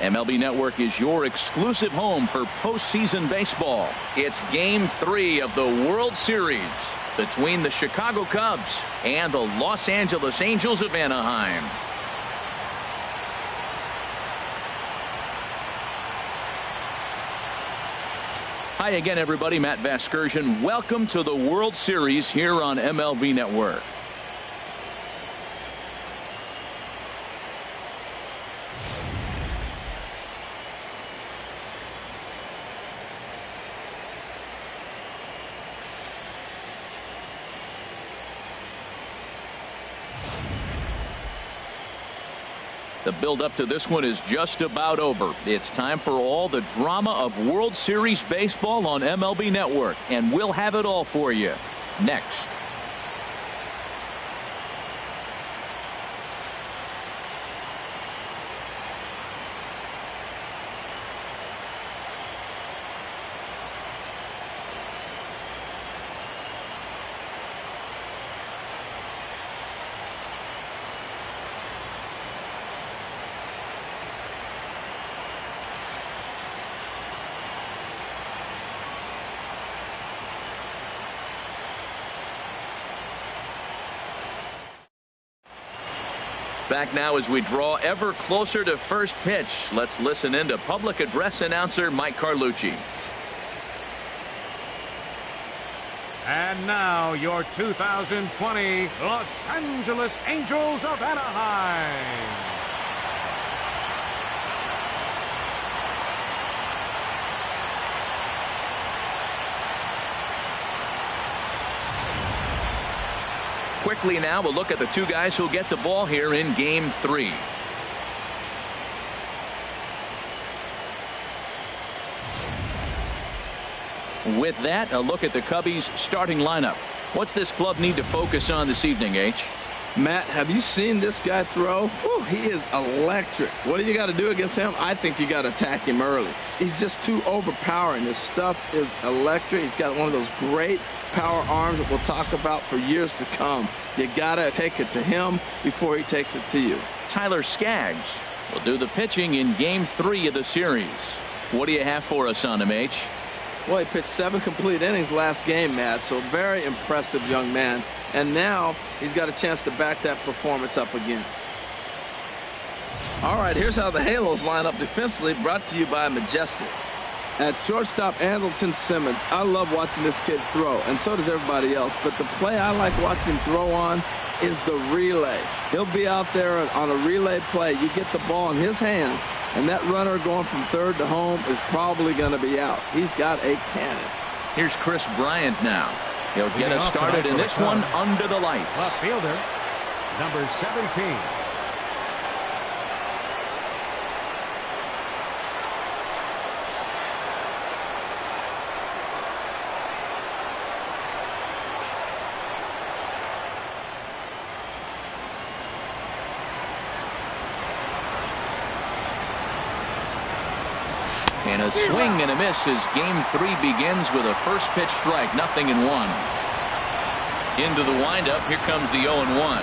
MLB Network is your exclusive home for postseason baseball. It's Game 3 of the World Series between the Chicago Cubs and the Los Angeles Angels of Anaheim. Hi again, everybody. Matt Vasgersian. Welcome to the World Series here on MLB Network. The build-up to this one is just about over. It's time for all the drama of World Series baseball on MLB Network, and we'll have it all for you next. Back now as we draw ever closer to first pitch. Let's listen in to public address announcer Mike Carlucci. And now your 2020 Los Angeles Angels of Anaheim. Quickly now, we'll look at the two guys who'll get the ball here in Game 3. With that, a look at the Cubbies' starting lineup. What's this club need to focus on this evening, H? Matt, have you seen this guy throw? Whew, he is electric. What do you got to do against him? I think you got to attack him early. He's just too overpowering. His stuff is electric. He's got one of those great power arms that we'll talk about for years to come. You got to take it to him before he takes it to you. Tyler Skaggs will do the pitching in Game 3 of the series. What do you have for us on him, H? Well, he pitched 7 complete innings last game, Matt, so very impressive young man. And now he's got a chance to back that performance up again. All right, here's how the Halos line up defensively, brought to you by Majestic. At shortstop, Andrelton Simmons. I love watching this kid throw, and so does everybody else. But the play I like watching him throw on is the relay. He'll be out there on a relay play. You get the ball in his hands, and that runner going from third to home is probably going to be out. He's got a cannon. Here's Chris Bryant now. He'll get us started in this one under the lights. Left fielder, number 17. And a swing and a miss as Game 3 begins with a first pitch strike, 0-1. Into the windup, here comes the 0-1.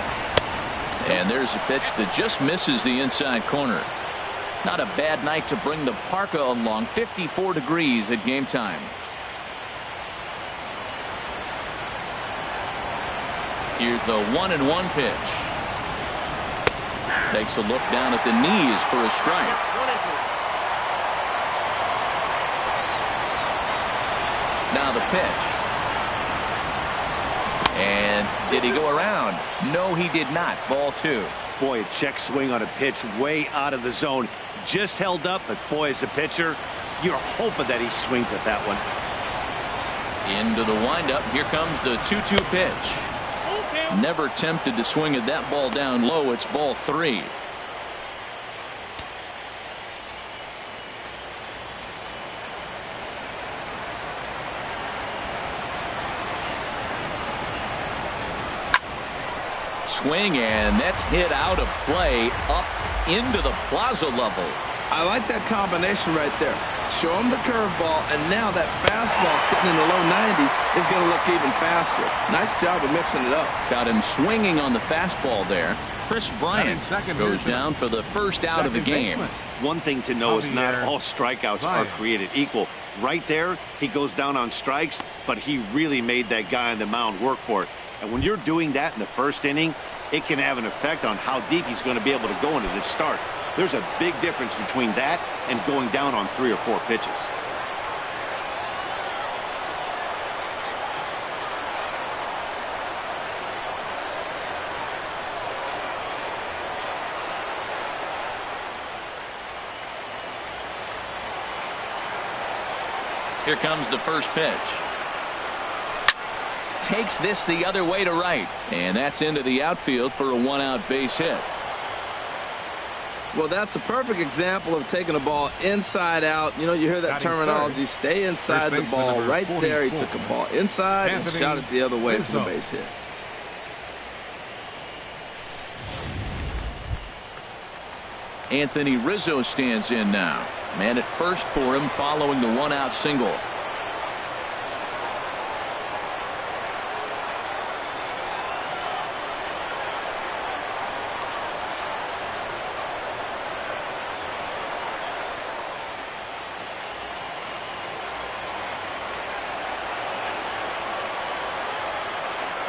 And there's a pitch that just misses the inside corner. Not a bad night to bring the parka along. 54 degrees at game time. Here's the 1-1 pitch. Takes a look down at the knees for a strike. Now the pitch. And did he go around? No, he did not. Ball 2. Boy, a check swing on a pitch way out of the zone. Just held up, but boy, as a pitcher, you're hoping that he swings at that one. Into the windup. Here comes the 2-2 pitch. Never tempted to swing at that ball down low. It's ball 3. Swing, and that's hit out of play up into the plaza level. I like that combination right there. show him the curveball, and now that fastball sitting in the low 90s is going to look even faster. Nice job of mixing it up. Got him swinging on the fastball there. Chris Bryant goes down for the first out of the game. One thing to know is not all strikeouts are created equal. Right there, he goes down on strikes, but he really made that guy on the mound work for it. And when you're doing that in the first inning, it can have an effect on how deep he's going to be able to go into this start. There's a big difference between that and going down on 3 or 4 pitches. Here comes the first pitch. Takes this the other way to right, and that's into the outfield for a 1-out base hit. Well, that's a perfect example of taking a ball inside out. You know, you hear that terminology, stay inside the ball. Right there, he took a ball inside and shot it the other way for the base hit. Anthony Rizzo stands in now. Man at first for him following the 1-out single.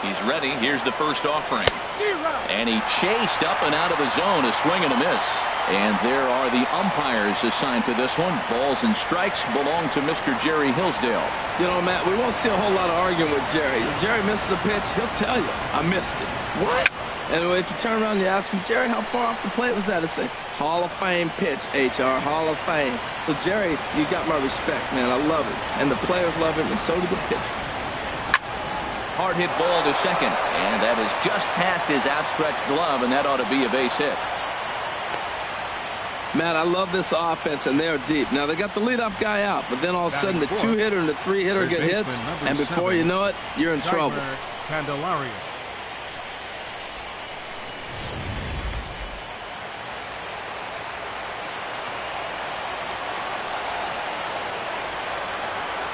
He's ready. Here's the first offering. And he chased up and out of the zone. A swing and a miss. And there are the umpires assigned to this one. Balls and strikes belong to Mr. Jerry Hillsdale. You know, Matt, we won't see a whole lot of arguing with Jerry. If Jerry misses a pitch, he'll tell you, I missed it. What? And if you turn around and you ask him, Jerry, how far off the plate was that? He'll say, Hall of Fame pitch, HR, Hall of Fame. So, Jerry, you got my respect, man. I love it. And the players love him, and so do the pitchers. Hard hit ball to second, and that is just past his outstretched glove, and that ought to be a base hit. Matt, I love this offense, and they're deep. Now, they got the leadoff guy out, but then all of a sudden the 2-hitter and the 3-hitter get hits, and before you know it, you're in trouble. Candelario.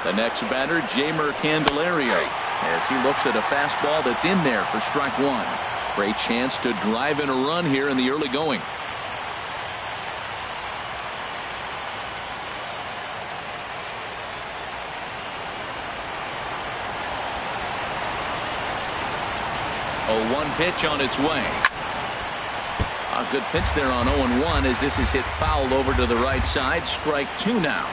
The next batter, Jeimer Candelario, as he looks at a fastball that's in there for strike one. Great chance to drive in a run here in the early going. A 1 pitch on its way. A good pitch there on 0-1 as this is hit foul over to the right side. Strike 2 now.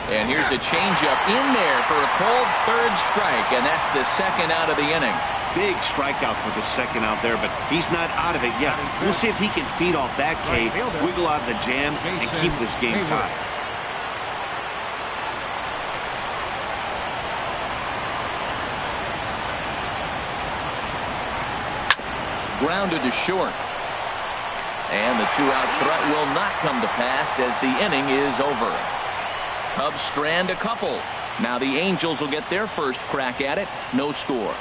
And here's a changeup in there for a called third strike, and that's the second out of the inning. Big strikeout for the second out there, but he's not out of it yet. We'll see if he can feed off that K, wiggle out of the jam, and keep this game tied. Grounded to short. And the 2-out threat will not come to pass as the inning is over. Cubs strand a couple. Now the Angels will get their first crack at it. No score.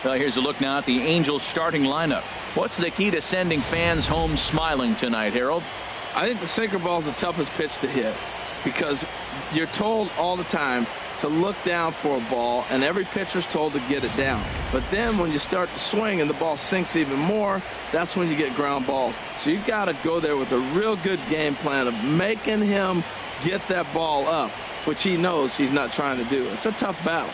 Well, here's a look now at the Angels starting lineup. What's the key to sending fans home smiling tonight, Harold? I think the sinker ball is the toughest pitch to hit because you're told all the time to look down for a ball, and every pitcher's told to get it down. But then when you start to swing and the ball sinks even more, that's when you get ground balls. So you got to go there with a real good game plan of making him get that ball up, which he knows he's not trying to do. It's a tough battle.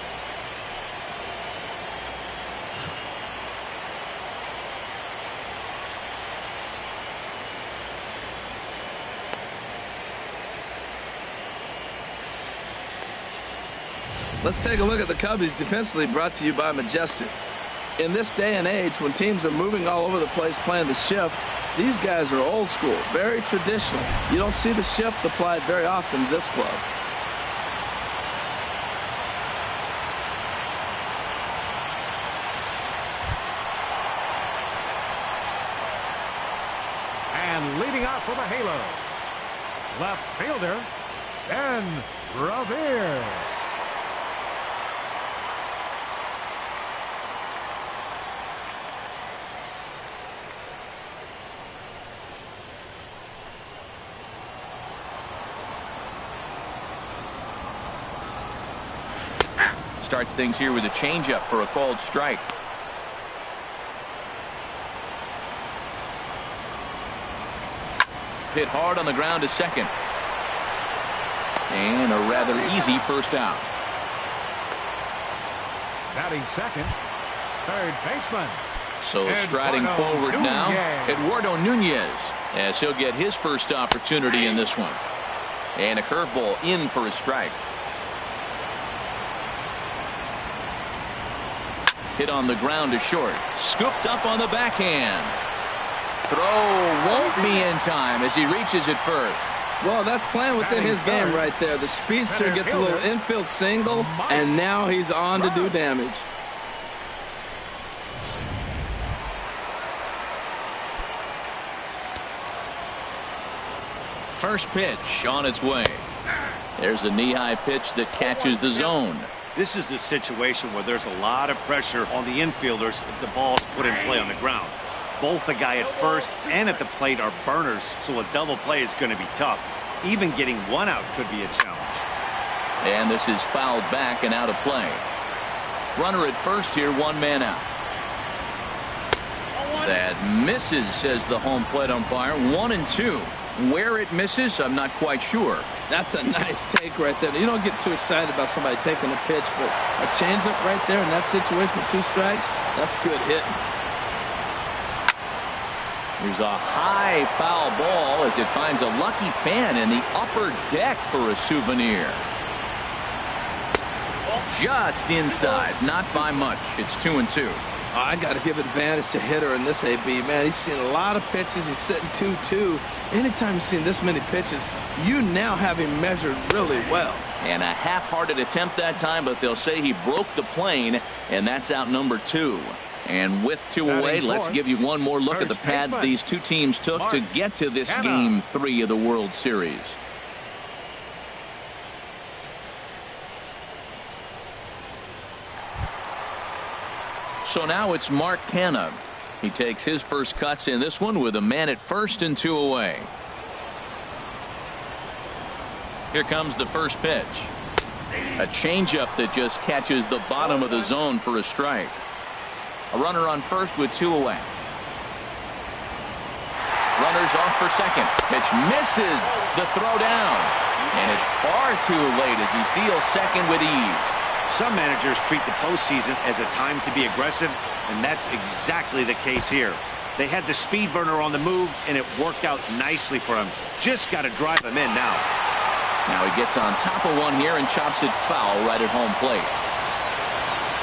Let's take a look at the Cubbies defensively, brought to you by Majestic. In this day and age, when teams are moving all over the place playing the shift, these guys are old school, very traditional. You don't see the shift applied very often to this club. And leading off for the Halo, left fielder, Ben Revere. starts things here with a changeup for a called strike. Hit hard on the ground to second. And a rather easy first out. Batting second, third baseman. So striding forward now, Eduardo Nunez, as he'll get his first opportunity in this one. And a curveball in for a strike. Hit on the ground to short. Scooped up on the backhand. Throw won't be in time as he reaches it first. Well, that's playing within his game right there. The speedster gets a little infield single, and now he's on to do damage. First pitch on its way. There's a knee-high pitch that catches the zone. This is the situation where there's a lot of pressure on the infielders if the ball's put in play on the ground. Both the guy at first and at the plate are burners, so a double play is going to be tough. Even getting one out could be a challenge. And this is fouled back and out of play. Runner at first here, one man out. That misses, says the home plate umpire. 1-2. Where it misses, I'm not quite sure. That's a nice take right there. You don't get too excited about somebody taking a pitch, but a changeup right there in that situation with 2 strikes, that's good hitting. There's a high foul ball as it finds a lucky fan in the upper deck for a souvenir. Just inside, not by much. It's 2-2. I got to give advantage to hitter in this AB, man. He's seen a lot of pitches. He's sitting 2-2. Anytime you've seen this many pitches, you now have him measured really well. And a half-hearted attempt that time, but they'll say he broke the plane, and that's out number 2. And with 2 away, let's give you one more look at the pads these two teams took to get to this Game 3 of the World Series. So now it's Mark Canha. He takes his first cuts in this one with a man at first and 2 away. Here comes the first pitch. A changeup that just catches the bottom of the zone for a strike. A runner on first with 2 away. Runners off for second. Pitch misses the throw down. And it's far too late as he steals second with ease. Some managers treat the postseason as a time to be aggressive, and that's exactly the case here. They had the speed burner on the move, and it worked out nicely for him. Just got to drive him in now. Now he gets on top of one here and chops it foul right at home plate.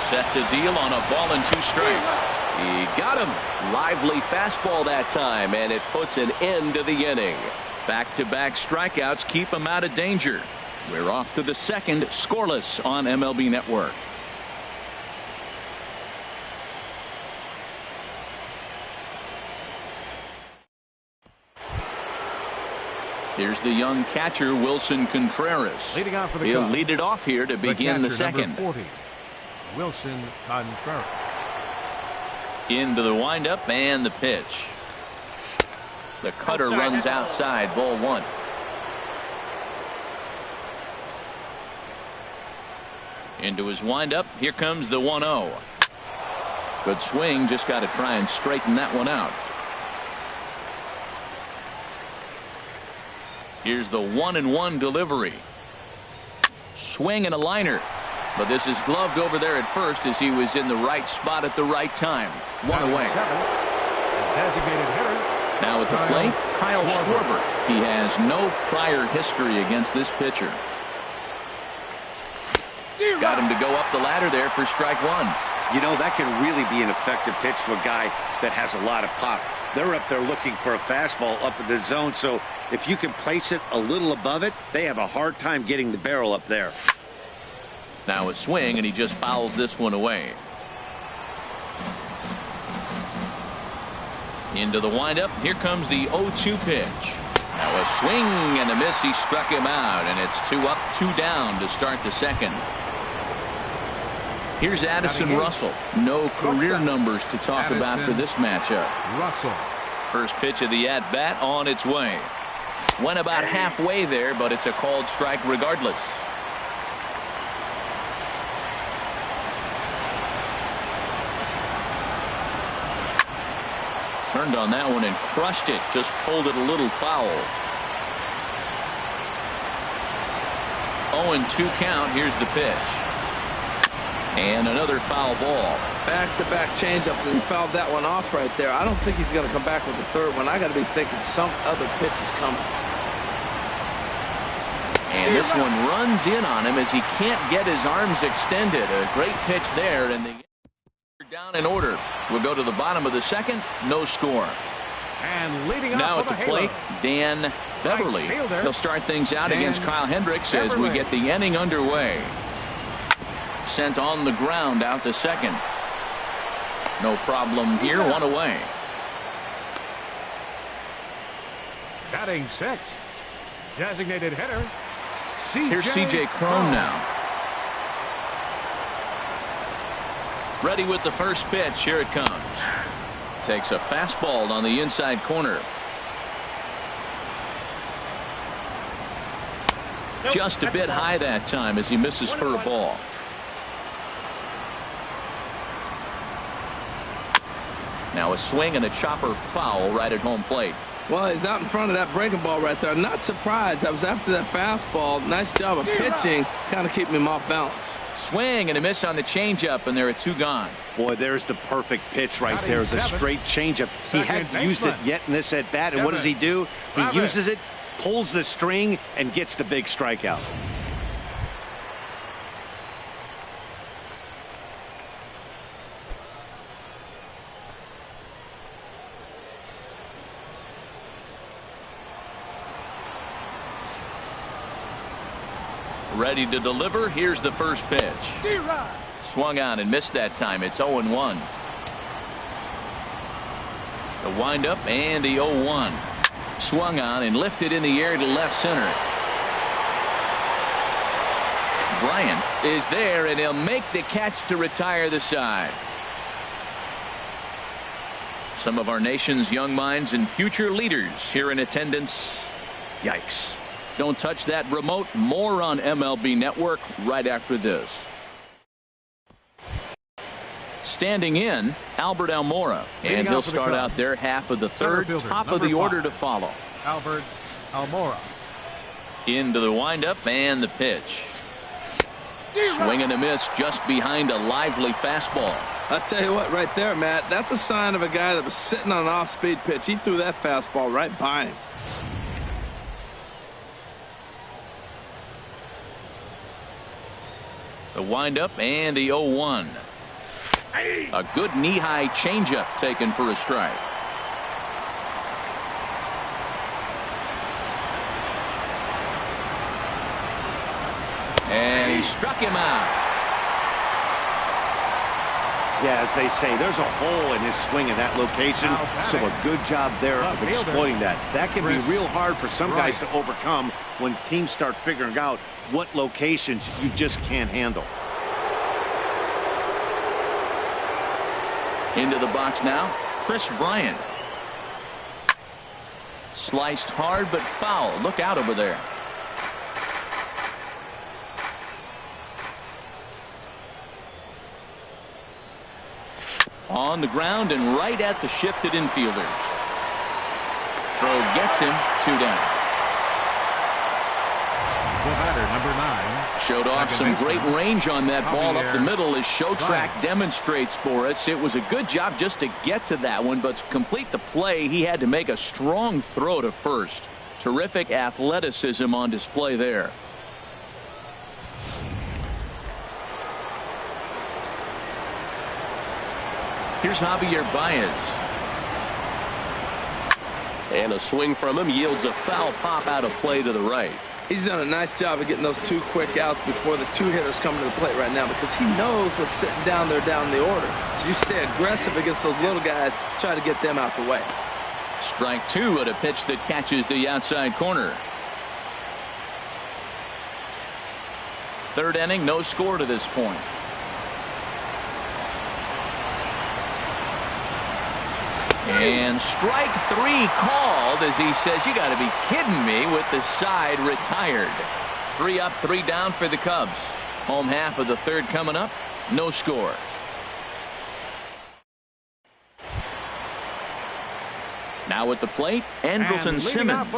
Set to deal on a ball and 2 strikes. He got him. Lively fastball that time, and it puts an end to the inning. Back-to-back strikeouts keep him out of danger. We're off to the second, scoreless on MLB Network. Here's the young catcher, Wilson Contreras. Leading off for the He'll Cubs, lead it off here to begin the second. Number 40, Wilson Contreras. Into the windup and the pitch. The cutter runs outside, ball 1. Into his windup. Here comes the 1-0. Good swing. Just got to try and straighten that one out. Here's the 1-1 delivery. Swing and a liner. But this is gloved over there at first as he was in the right spot at the right time. 1 away. Designated hitter. Now at the plate, Kyle Schwarber. He has no prior history against this pitcher. Got him to go up the ladder there for strike 1. You know, that can really be an effective pitch to a guy that has a lot of pop. They're up there looking for a fastball up in the zone, so if you can place it a little above it, they have a hard time getting the barrel up there. Now a swing, and he just fouls this one away. Into the windup. Here comes the 0-2 pitch. Now a swing and a miss. He struck him out, and it's 2 up, 2 down to start the second. Here's Addison Russell. No career numbers to talk about for this matchup. Russell. First pitch of the at-bat on its way. Went about halfway there, but it's a called strike regardless. Turned on that one and crushed it. Just pulled it a little foul. 0-2 count. Here's the pitch. And another foul ball. Back-to-back changeups, and he fouled that one off right there. I don't think he's going to come back with the third one. I got to be thinking some other pitch is coming. And this one runs in on him as he can't get his arms extended. A great pitch there, and the down in order. We'll go to the bottom of the second. No score. And leading off Now at with the a plate, halo. Dan Beverly. fielder, He'll start things out Dan against Kyle Hendricks as we Beverly. get the inning underway. Sent on the ground out to second. No problem here. One away. Batting sixth. Designated hitter. Here's C.J. Cron now. Ready with the first pitch. Here it comes. Takes a fastball on the inside corner. Just a bit high that time as he misses for a ball. Now a swing and a chopper foul right at home plate. Well, he's out in front of that breaking ball right there. I'm not surprised. I was after that fastball. Nice job of pitching. Kind of keeping him off balance. Swing and a miss on the changeup, and there are two gone. Boy, there's the perfect pitch right there. The straight changeup. He hadn't used it yet in this at bat. And what does he do? He uses it, pulls the string, and gets the big strikeout. Ready to deliver. Here's the first pitch. Swung on and missed that time. It's 0-1. The windup and the 0-1. Swung on and lifted in the air to left center. Bryant is there, and he'll make the catch to retire the side. Some of our nation's young minds and future leaders here in attendance. Yikes. Don't touch that remote. More on MLB Network right after this. Standing in, Albert Almora. And he'll start out there half of the third. Top of the order to follow. Albert Almora. Into the windup and the pitch. Swing and a miss just behind a lively fastball. I'll tell you what, right there, Matt, that's a sign of a guy that was sitting on an off-speed pitch. He threw that fastball right by him. The windup and the 0-1. A good knee-high changeup taken for a strike. And he struck him out. Yeah, as they say, there's a hole in his swing in that location. So a good job there of exploiting that. That can be real hard for some guys to overcome when teams start figuring out what locations you just can't handle. Into the box now, Chris Bryant. Sliced hard but foul. Look out over there. On the ground and right at the shifted infielders. Throw gets him. 2 down. The batter, number 9. Showed off some great range on that ball up the middle, as Showtrack demonstrates for us. It was a good job just to get to that one, but to complete the play, he had to make a strong throw to first. Terrific athleticism on display there. Here's Javier Baez. And a swing from him yields a foul pop out of play to the right. He's done a nice job of getting those 2 quick outs before the 2 hitters come to the plate right now, because he knows what's sitting down there down the order. So you stay aggressive against those little guys, try to get them out the way. Strike 2 at a pitch that catches the outside corner. 3rd inning, no score to this point. And strike 3 called as he says, you got to be kidding me, with the side retired. 3 up, 3 down for the Cubs. Home half of the 3rd coming up. No score. Now at the plate, Andrelton Simmons.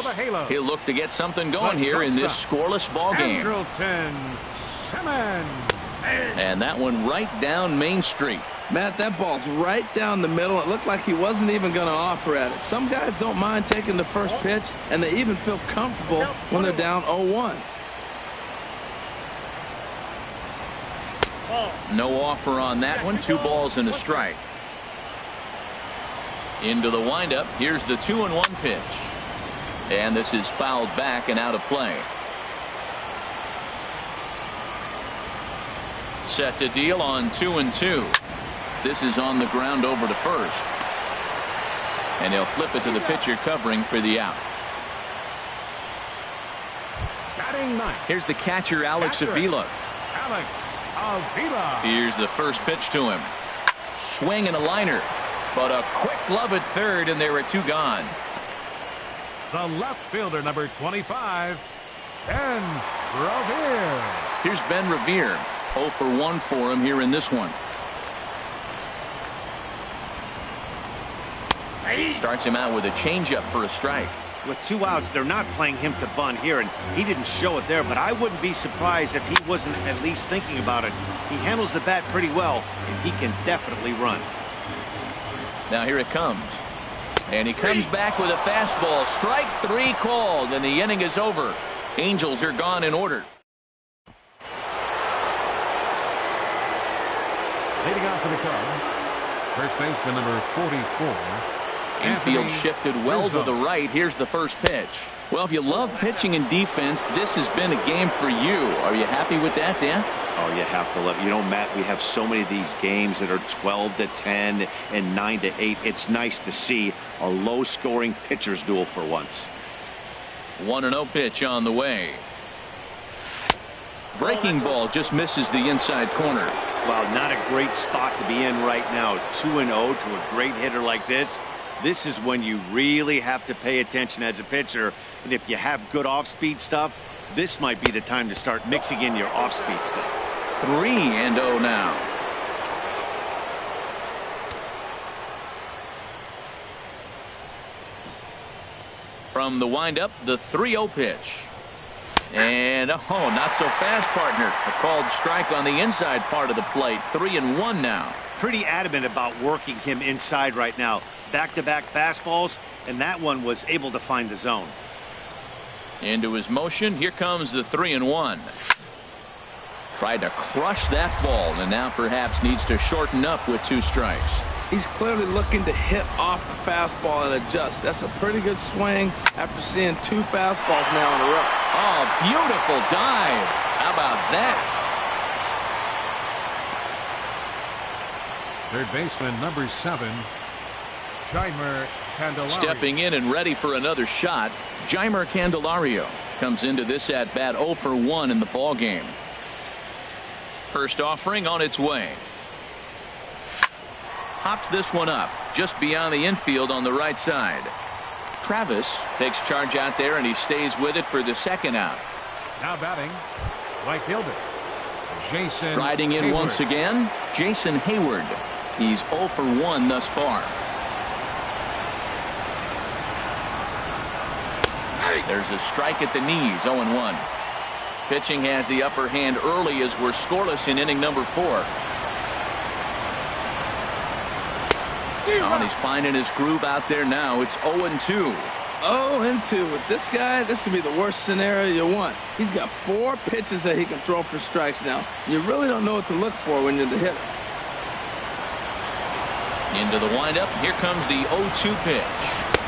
He'll look to get something going here in this scoreless ball game. Andrelton Simmons. And that one right down Main Street. Matt, that ball's right down the middle. It looked like he wasn't even going to offer at it. Some guys don't mind taking the first pitch, and they even feel comfortable when they're down 0-1. No offer on that one. 2 balls and a strike. Into the windup. Here's the 2-1 pitch. And this is fouled back and out of play. Set to deal on 2-2. This is on the ground over to first. And he'll flip it to the pitcher covering for the out. Here's the catcher, Alex Avila. Here's the first pitch to him. Swing and a liner. But a quick glove at third, and there are 2 gone. The left fielder, number 25, Ben Revere. Here's Ben Revere. 0 for 1 for him here in this one. Starts him out with a changeup for a strike. With 2 outs, they're not playing him to bunt here, and he didn't show it there, but I wouldn't be surprised if he wasn't at least thinking about it. He handles the bat pretty well, and he can definitely run. Now here it comes. And he comes back with a fastball. Strike 3 called, and the inning is over. Angels are gone in order. Leading off for the Cubs, first baseman number 44. Infield shifted well to the right. Here's the first pitch. Well, if you love pitching and defense, this has been a game for you. Are you happy with that, Dan? Oh, you have to love. You know, Matt, we have so many of these games that are 12-10 and 9-8. It's nice to see a low-scoring pitcher's duel for once. 1-0 pitch on the way. Breaking ball just misses the inside corner. Well, not a great spot to be in right now. 2-0 to a great hitter like this. This is when you really have to pay attention as a pitcher. And if you have good off-speed stuff, this might be the time to start mixing in your off-speed stuff. 3-0 now. From the windup, the 3-0 pitch. And, oh, not so fast, partner. A called strike on the inside part of the plate. 3-1 now. Pretty adamant about working him inside right now. Back-to-back fastballs, and that one was able to find the zone. Into his motion. Here comes the 3-1. Tried to crush that ball, and now perhaps needs to shorten up with 2 strikes. He's clearly looking to hit off the fastball and adjust. That's a pretty good swing after seeing 2 fastballs now in a row. Oh, beautiful dive. How about that? Third baseman number 7, Jeimer Candelario. Stepping in and ready for another shot, Jeimer Candelario comes into this at bat 0 for 1 in the ball game. First offering on its way. Hops this one up just beyond the infield on the right side. Travis takes charge out there, and he stays with it for the second out. Now batting, right fielder Jason Riding in Hayward. once again, Jason Hayward. He's 0 for 1 thus far. There's a strike at the knees, 0-1. Pitching has the upper hand early as we're scoreless in inning number 4. Oh, and he's finding his groove out there now. It's 0-2. 0-2. With this guy, this could be the worst scenario you want. He's got 4 pitches that he can throw for strikes now. You really don't know what to look for when you're the hitter. Into the windup. Here comes the 0-2 pitch.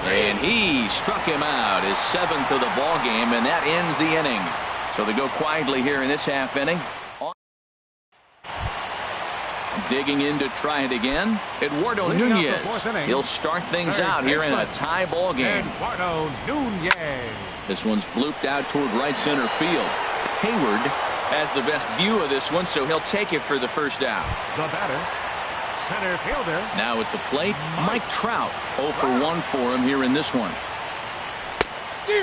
And he struck him out, his 7th of the ball game, and that ends the inning. So they go quietly here in this half inning. Digging in to try it again, Eduardo Nunez. He'll start things out here in a tie ball game. Eduardo Nunez. This one's blooped out toward right center field. Hayward has the best view of this one, so he'll take it for the first out. The batter, center fielder. Now at the plate, Mike Trout. 0 for 1 for him here in this one.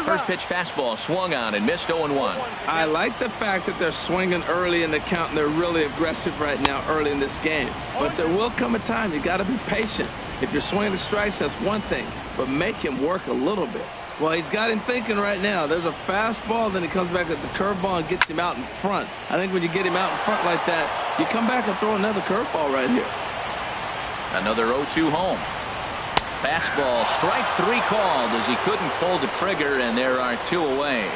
First pitch fastball swung on and missed. 0-1. I like the fact that they're swinging early in the count, and they're really aggressive right now early in this game. But there will come a time you got to be patient. If you're swinging the strikes, that's one thing, but make him work a little bit. Well, he's got him thinking right now. There's a fastball, then he comes back at the curveball and gets him out in front. I think when you get him out in front like that, you come back and throw another curveball right here. Another 0-2 home. Fastball, strike 3 called as he couldn't pull the trigger, and there are 2 away.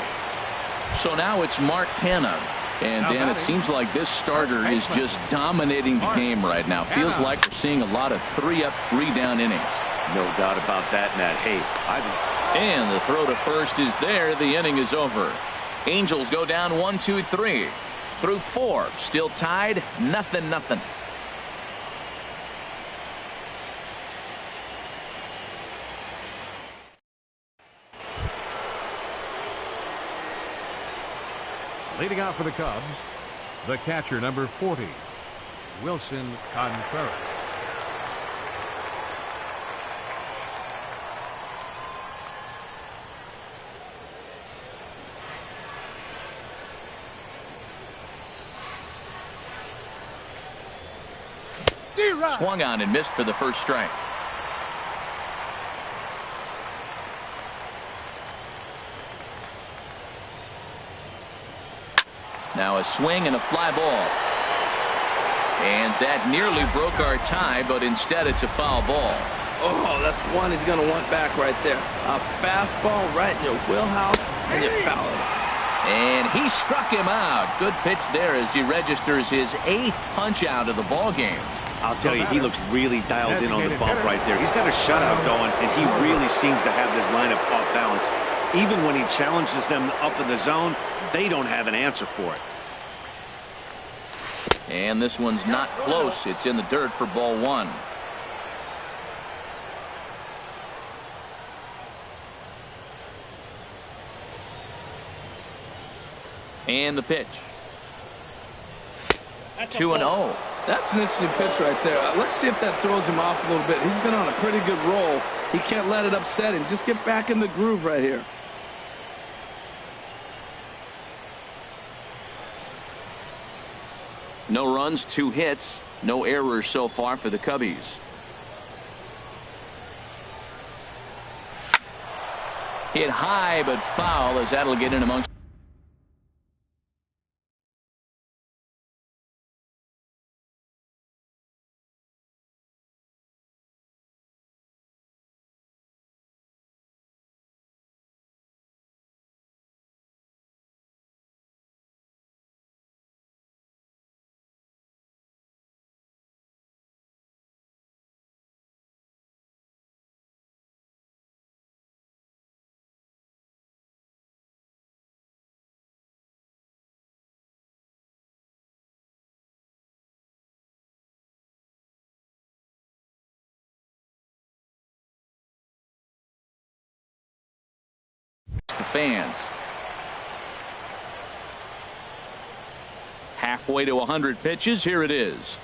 So now it's Mark Canha. And Dan, it seems like this starter is just dominating the game right now. Feels like we're seeing a lot of 3-up, 3-down innings. No doubt about that, Matt. Hey, and the throw to first is there. The inning is over. Angels go down 1-2-3 through 4. Still tied, 0-0. Leading out for the Cubs, the catcher, number 40, Wilson Contreras. Swung on and missed for the first strike. Now a swing and a fly ball. And that nearly broke our tie, but instead it's a foul ball. Oh, that's one he's going to want back right there. A fastball right in your wheelhouse, and you foul it. And he struck him out. Good pitch there as he registers his 8th punch out of the ball game. I'll tell you, he looks really dialed in on the bump right there. He's got a shutout going, and he really seems to have this lineup off balance. Even when he challenges them up in the zone, they don't have an answer for it. And this one's not close. It's in the dirt for ball 1. And the pitch. 2-0. That's an interesting pitch right there. Let's see if that throws him off a little bit. He's been on a pretty good roll. He can't let it upset him. Just get back in the groove right here. No runs, 2 hits, no errors so far for the Cubbies. Hit high but foul as that'll get in amongst. The fans. Halfway to 100 pitches. Here it is.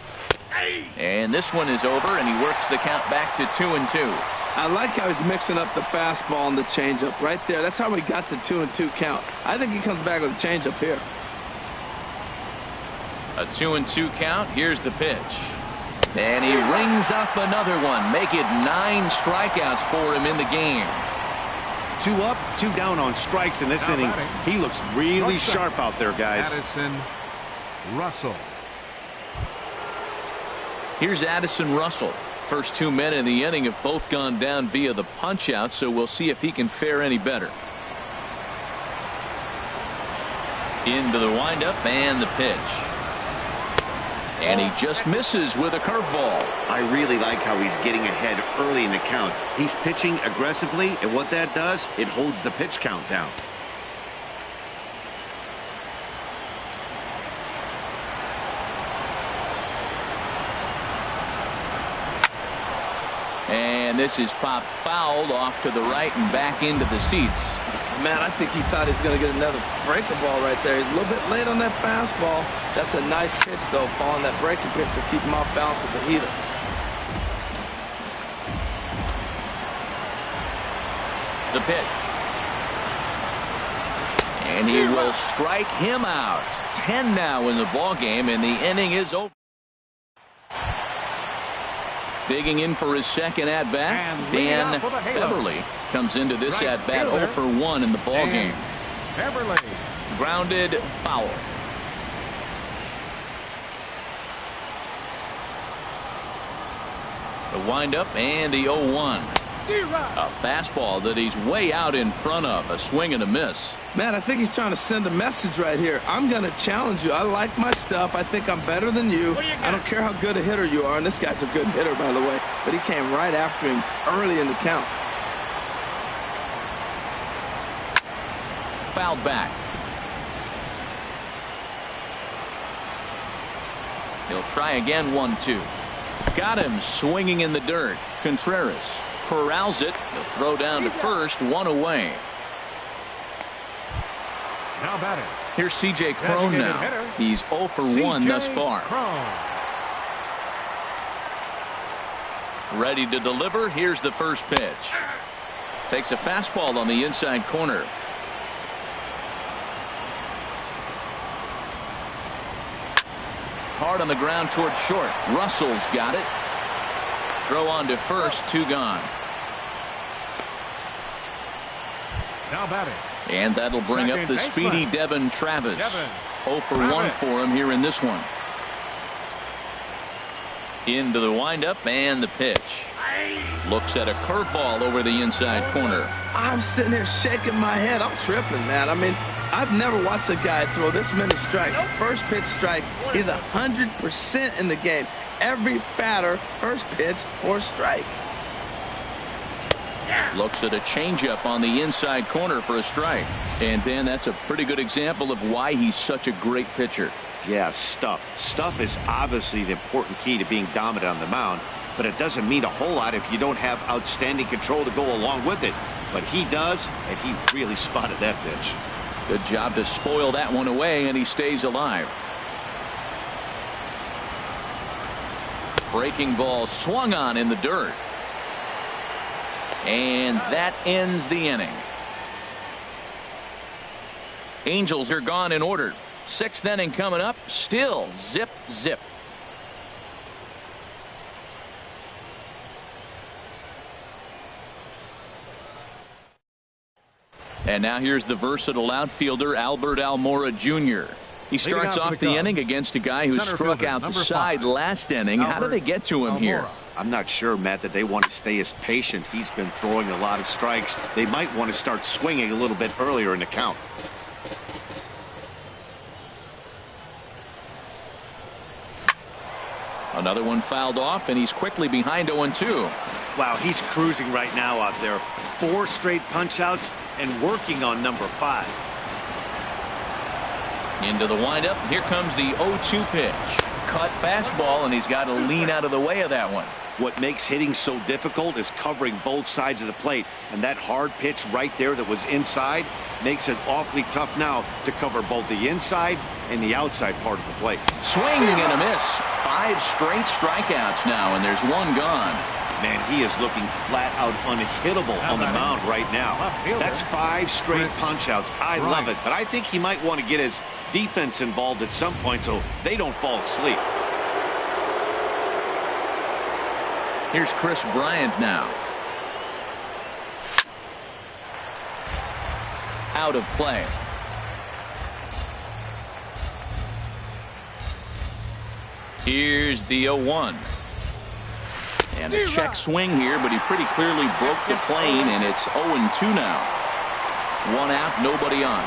And this one is over, and he works the count back to 2-2. I like how he's mixing up the fastball and the changeup right there. That's how we got the 2-2 count. I think he comes back with a changeup here. A 2-2 count. Here's the pitch. And he rings up another one. Make it 9 strikeouts for him in the game. 2 up, 2 down on strikes in this inning. He looks really sharp out there, guys. Addison Russell. Here's Addison Russell. First 2 men in the inning have both gone down via the punch out, so we'll see if he can fare any better. Into the windup and the pitch. And he just misses with a curveball. I really like how he's getting ahead early in the count. He's pitching aggressively, and what that does, it holds the pitch count down. And this is popped fouled off to the right and back into the seats. Man, I think he thought he was going to get another breaking ball right there. He's a little bit late on that fastball. That's a nice pitch, though, following that breaking pitch to keep him off balance with the heater. The pitch. And he will strike him out. 10 now in the ball game, and the inning is over. Digging in for his second at-bat, Dan Beverly comes into this at-bat 0 for 1 in the ballgame. Beverly. Grounded foul. The windup and the 0-1. A fastball that he's way out in front of. A swing and a miss. Man, I think he's trying to send a message right here. I'm going to challenge you. I like my stuff. I think I'm better than you. I don't care how good a hitter you are. And this guy's a good hitter, by the way. But he came right after him early in the count. Fouled back. He'll try again. 1-2. Got him swinging in the dirt. Contreras corrals it. He'll throw down to first. 1 away. Now batting. Here's C.J. Cron now. He's 0 for 1 thus far. Ready to deliver. Here's the first pitch. Takes a fastball on the inside corner. Hard on the ground toward short. Russell's got it. Throw on to first. 2 gone. Now batting. And that'll bring up the speedy Devin Travis. 0 for 1 for him here in this one. Into the windup and the pitch. Looks at a curveball over the inside corner. I'm sitting here shaking my head. I'm tripping, man. I mean, I've never watched a guy throw this many strikes. First pitch strike, he's 100% in the game. Every batter, first pitch or strike. Looks at a changeup on the inside corner for a strike. And then that's a pretty good example of why he's such a great pitcher. Yeah, stuff. Stuff is obviously the important key to being dominant on the mound, but it doesn't mean a whole lot if you don't have outstanding control to go along with it. But he does, and he really spotted that pitch. Good job to spoil that one away, and he stays alive. Breaking ball swung on in the dirt. And that ends the inning. Angels are gone in order. 6th inning coming up. Still zip, zip. And now here's the versatile outfielder Albert Almora Jr. He starts off the inning against a guy who struck out the side last inning. How do they get to him here? I'm not sure, Matt, that they want to stay as patient. He's been throwing a lot of strikes. They might want to start swinging a little bit earlier in the count. Another one fouled off, and he's quickly behind 0-2. Wow, he's cruising right now out there. 4 straight punch-outs and working on number 5. Into the windup. Here comes the 0-2 pitch. Cut fastball, and he's got to lean out of the way of that one. What makes hitting so difficult is covering both sides of the plate, and that hard pitch right there that was inside makes it awfully tough now to cover both the inside and the outside part of the plate. Swing and a miss. 5 straight strikeouts now, and there's 1 gone. Man, he is looking flat out unhittable on the mound right now. That's 5 straight punch-outs. I love it, but I think he might want to get his defense involved at some point so they don't fall asleep. Here's Chris Bryant now. Out of play. Here's the 0-1. And a check swing here, but he pretty clearly broke the plane, and it's 0-2 now. 1 out, nobody on.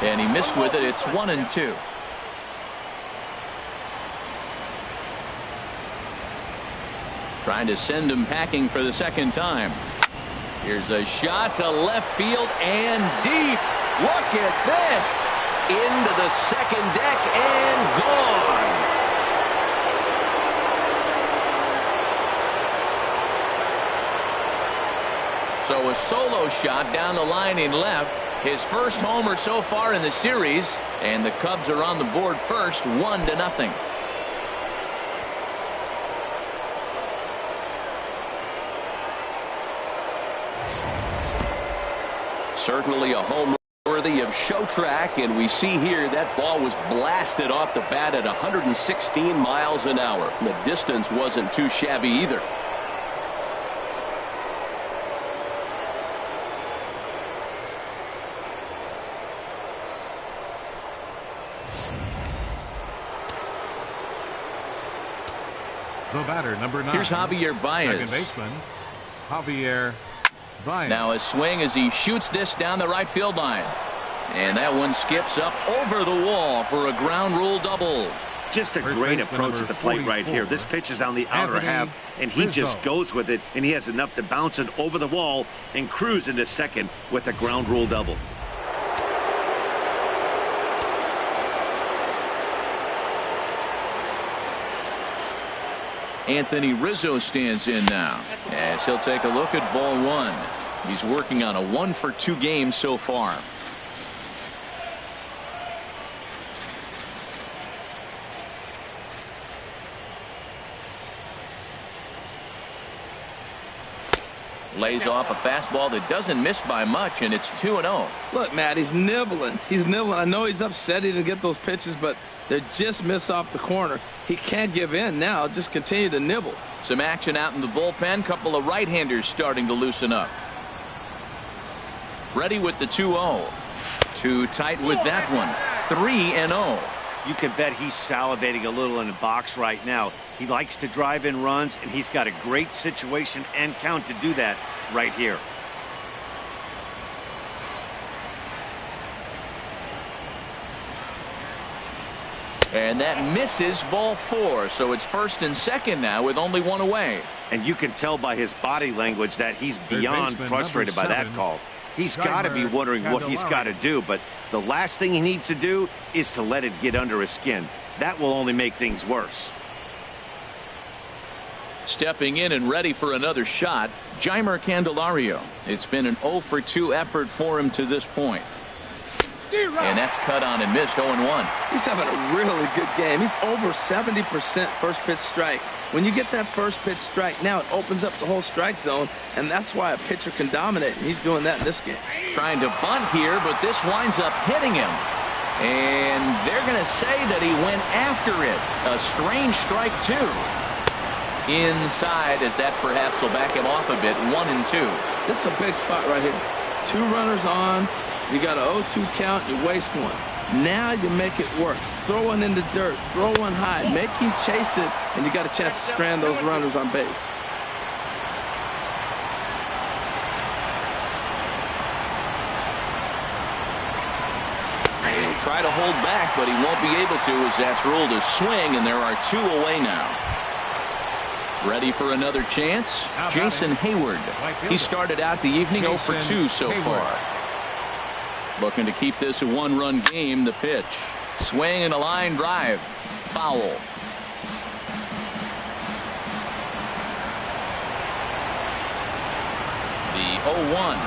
And he missed with it. It's 1-2. Trying to send him packing for the second time. Here's a shot to left field and deep. Look at this. Into the second deck and gone. So a solo shot down the line in left. His first homer so far in the series. And the Cubs are on the board first, 1-0. Certainly a home run quality of show track, and we see here that ball was blasted off the bat at 116 miles an hour. The distance wasn't too shabby either. The batter, number 9. Here's Javier Baez. Second baseman, Javier Baez. Now a swing as he shoots this down the right field line. And that one skips up over the wall for a ground rule double. Just a great approach at the plate right here. This pitch is down the outer half, and he just goes with it, and he has enough to bounce it over the wall and cruise into second with a ground rule double. Anthony Rizzo stands in now as he'll take a look at ball one. He's working on a 1-for-2 game so far. Lays off a fastball that doesn't miss by much, and it's 2-0. Look, Matt, he's nibbling. I know he's upset he didn't get those pitches, but they just miss off the corner. He can't give in now. Just continue to nibble. Some action out in the bullpen. Couple of right-handers starting to loosen up. Ready with the 2-0. Too tight with that one. 3-0. You can bet he's salivating a little in the box right now. He likes to drive in runs, and he's got a great situation and count to do that right here. And that misses ball 4, so it's first and second now with only one away. And you can tell by his body language that he's beyond frustrated by that call. He's got to be wondering what he's got to do, but the last thing he needs to do is to let it get under his skin. That will only make things worse. Stepping in and ready for another shot, Jeimer Candelario. It's been an 0-for-2 effort for him to this point. And that's cut on and missed. 0-1. He's having a really good game. He's over 70% first pitch strike. When you get that first pitch strike, now it opens up the whole strike zone, and that's why a pitcher can dominate, and he's doing that in this game. Trying to bunt here, but this winds up hitting him. And they're going to say that he went after it. A strange strike, too. Inside, as that perhaps will back him off a bit. 1-2. This is a big spot right here. 2 runners on. You got an 0-2 count. You waste one. Now you make it work. Throw one in the dirt. Throw one high. Make him chase it, and you got a chance to strand those runners on base. He'll try to hold back, but he won't be able to as that's ruled a swing, and there are 2 away now. Ready for another chance? Jason Hayward. He started out the evening 0-for-2 so far. Looking to keep this a 1-run game. The pitch. Swing and a line drive. Foul. The 0-1.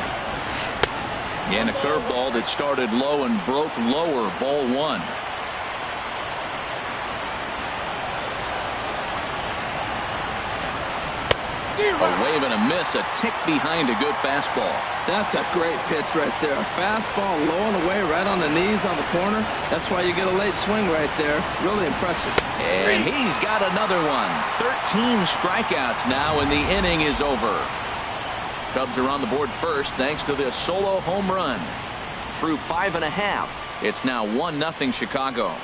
And a curveball that started low and broke lower. Ball 1. A wave and a miss, a tick behind a good fastball. That's a great pitch right there. A fastball low and away right on the knees on the corner. That's why you get a late swing right there. Really impressive. And he's got another one. 13 strikeouts now, and the inning is over. Cubs are on the board first thanks to this solo home run. Through 5.5, it's now 1-0 Chicago.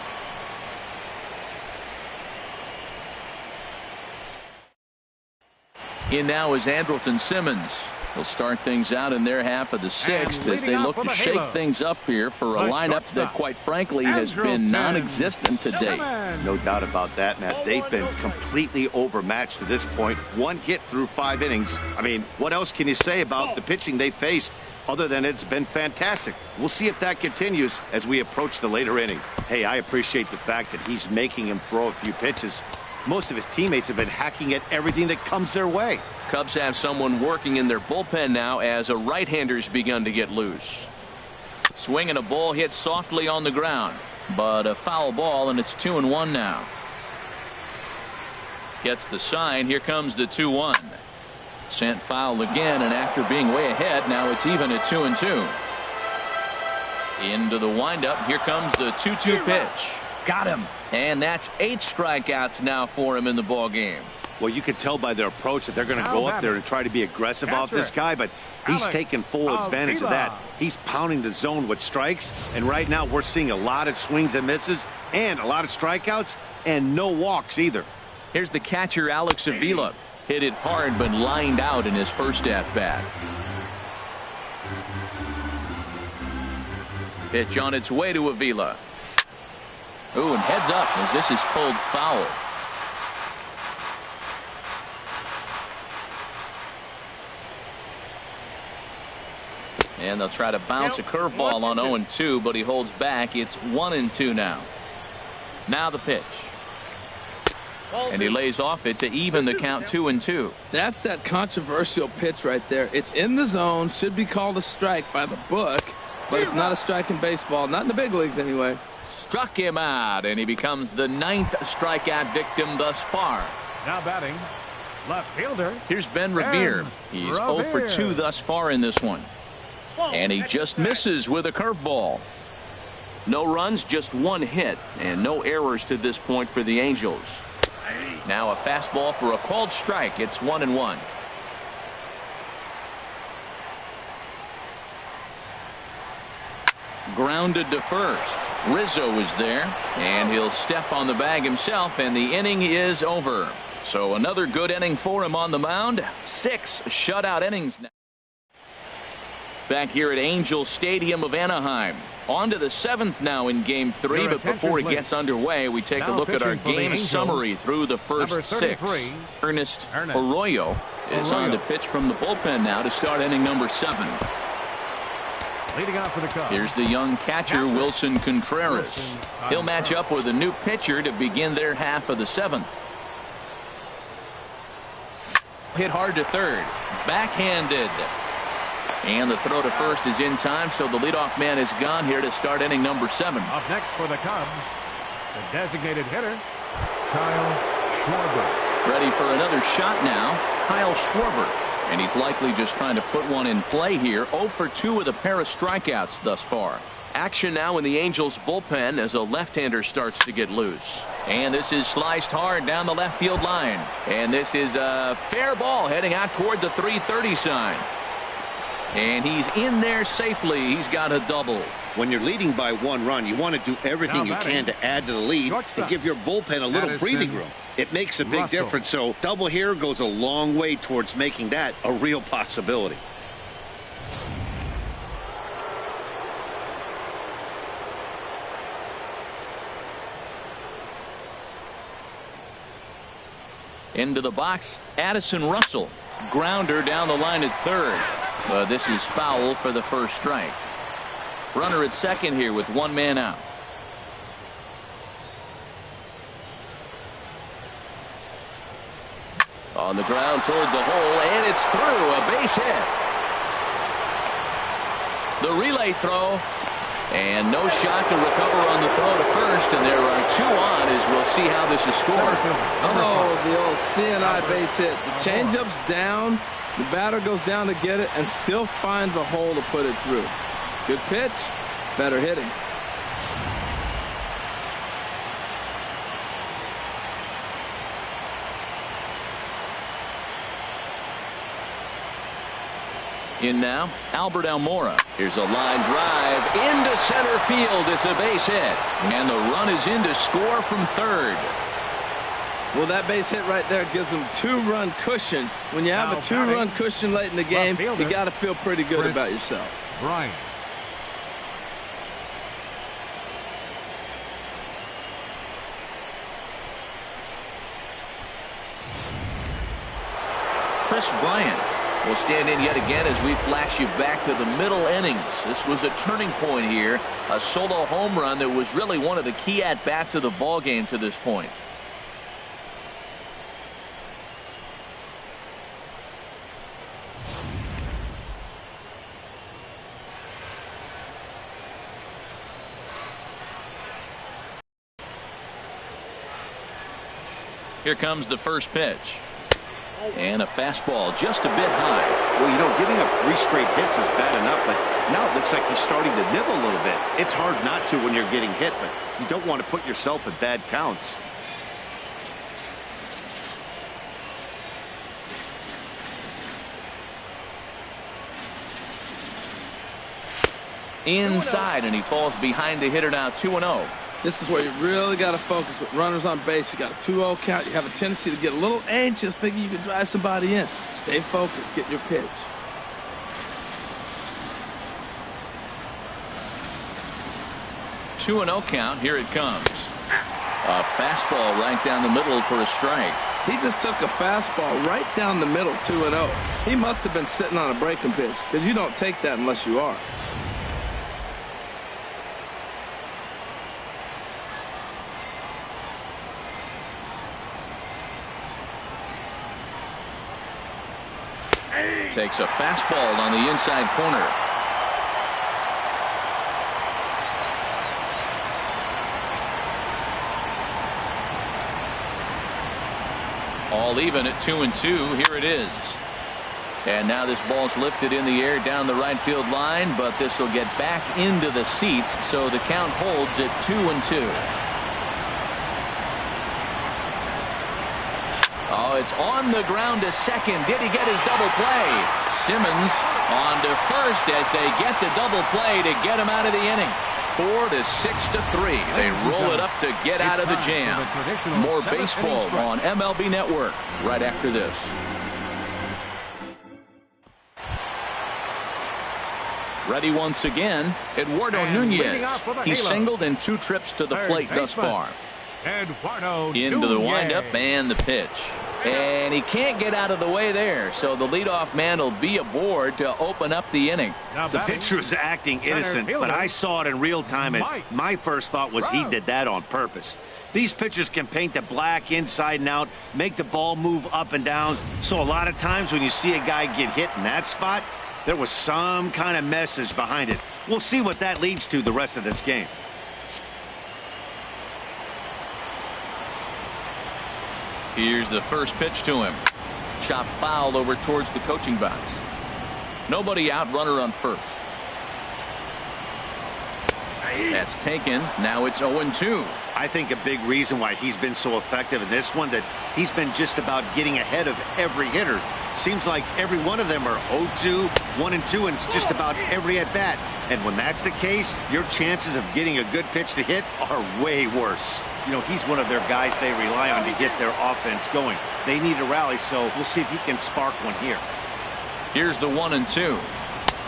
In now is Andrelton Simmons. He'll start things out in their half of the 6th as they look to shake things up here for a lineup that, quite frankly, has been non-existent to date. No doubt about that, Matt. They've been completely overmatched to this point. 1 hit through 5 innings. I mean, what else can you say about the pitching they faced other than it's been fantastic? We'll see if that continues as we approach the later inning. Hey, I appreciate the fact that he's making him throw a few pitches. Most of his teammates have been hacking at everything that comes their way. Cubs have someone working in their bullpen now as a right-hander's begun to get loose. Swing and a ball hit softly on the ground, but a foul ball, and it's 2-1 now. Gets the sign. Here comes the 2-1. Sent foul again, and after being way ahead, now it's even at 2-2. Into the windup. Here comes the 2-2 pitch. Got him. And that's 8 strikeouts now for him in the ball game. Well, you can tell by their approach that they're going to go up there and try to be aggressive off this guy, but he's taking full advantage of that. He's pounding the zone with strikes, and right now we're seeing a lot of swings and misses and a lot of strikeouts and no walks either. Here's the catcher, Alex Avila. Hit it hard but lined out in his first at-bat. Pitch on its way to Avila. Ooh, and heads up as this is pulled foul. And they'll try to bounce a curveball on 0-2, but he holds back. It's 1-2 now. Now the pitch. And he lays off it to even the count 2-2. That's that controversial pitch right there. It's in the zone, should be called a strike by the book, but it's not a strike in baseball, not in the big leagues anyway. Struck him out, and he becomes the 9th strikeout victim thus far. Now batting, left fielder. Here's Ben Revere. He's 0 for 2 thus far in this one. And he just misses with a curveball. No runs, just 1 hit, and no errors to this point for the Angels. Now a fastball for a called strike. It's 1-1. Grounded to first. Rizzo is there, and he'll step on the bag himself, and the inning is over. So another good inning for him on the mound. 6 shutout innings now. Back here at Angel Stadium of Anaheim. On to the 7th now in Game 3, but before it gets underway, we take a look at our game summary through the first 6. Ernest Arroyo is on to pitch from the bullpen now to start inning number 7. Leading off for the Cubs. Here's the young catcher, Wilson Contreras. He'll match up with a new pitcher to begin their half of the 7th. Hit hard to third. Backhanded. And the throw to first is in time, so the leadoff man is gone here to start inning number 7. Up next for the Cubs, the designated hitter, Kyle Schwarber. Ready for another shot now, Kyle Schwarber. And he's likely just trying to put one in play here. 0 for 2 with a pair of strikeouts thus far. Action now in the Angels bullpen as a left-hander starts to get loose. And this is sliced hard down the left field line. And this is a fair ball heading out toward the 330 sign. And he's in there safely. He's got a double. When you're leading by 1 run, you want to do everything you can to add to the lead and give your bullpen a little breathing room. It makes a big difference. So double here goes a long way towards making that a real possibility. Into the box, Addison Russell. Grounder down the line at third. This is foul for the first strike. Runner at second here with 1 man out. On the ground toward the hole, and it's through. A base hit. The relay throw, and no shot to recover on the throw to first, and there are 2 on as we'll see how this is scored. Oh, the old CNI base hit. The changeup's down. The batter goes down to get it and still finds a hole to put it through. Good pitch, better hitting. In now, Albert Almora. Here's a line drive into center field. It's a base hit. And the run is in to score from third. Well, that base hit right there gives them 2-run cushion. When you have a 2-run cushion late in the game, you got to feel pretty good about yourself. Bryant. Chris Bryant will stand in yet again as we flash you back to the middle innings. This was a turning point here. A solo home run that was really one of the key at-bats of the ball game to this point. Here comes the first pitch. And a fastball just a bit high. Well, you know, giving up 3 straight hits is bad enough, but now it looks like he's starting to nibble a little bit. It's hard not to when you're getting hit, but you don't want to put yourself in bad counts. Inside, and he falls behind the hitter now 2-0. This is where you really got to focus with runners on base. You got a 2-0 count. You have a tendency to get a little anxious thinking you can drive somebody in. Stay focused. Get your pitch. Two 2-0 count. Here it comes. A fastball right down the middle for a strike. He just took a fastball right down the middle, 2-0. He must have been sitting on a breaking pitch because you don't take that unless you are. Takes a fastball on the inside corner. All even at 2-2. Here it is. And now this ball's lifted in the air down the right field line, but this will get back into the seats, so the count holds at 2-2. Oh, it's on the ground to second. Did he get his double play? Simmons on to first as they get the double play to get him out of the inning. 4-6-3. They roll it up to get out of the jam. More baseball on MLB Network right after this. Ready once again, Eduardo Nunez. He's singled in 2 trips to the plate thus far. Into the windup and the pitch. And he can't get out of the way there, so the leadoff man will be aboard to open up the inning. The pitcher was acting innocent, but I saw it in real time, and my first thought was he did that on purpose. These pitchers can paint the black inside and out, make the ball move up and down, so a lot of times when you see a guy get hit in that spot, there was some kind of message behind it. We'll see what that leads to the rest of this game. Here's the first pitch to him. Chop foul over towards the coaching box. Nobody out, runner on first. That's taken. Now it's 0-2. I think a big reason why he's been so effective in this one, that he's been just about getting ahead of every hitter. Seems like every one of them are 0-2, 1-2, and it's just about every at bat. And when that's the case, your chances of getting a good pitch to hit are way worse. You know, he's one of their guys they rely on to get their offense going. They need a rally, so we'll see if he can spark one here. Here's the 1-2.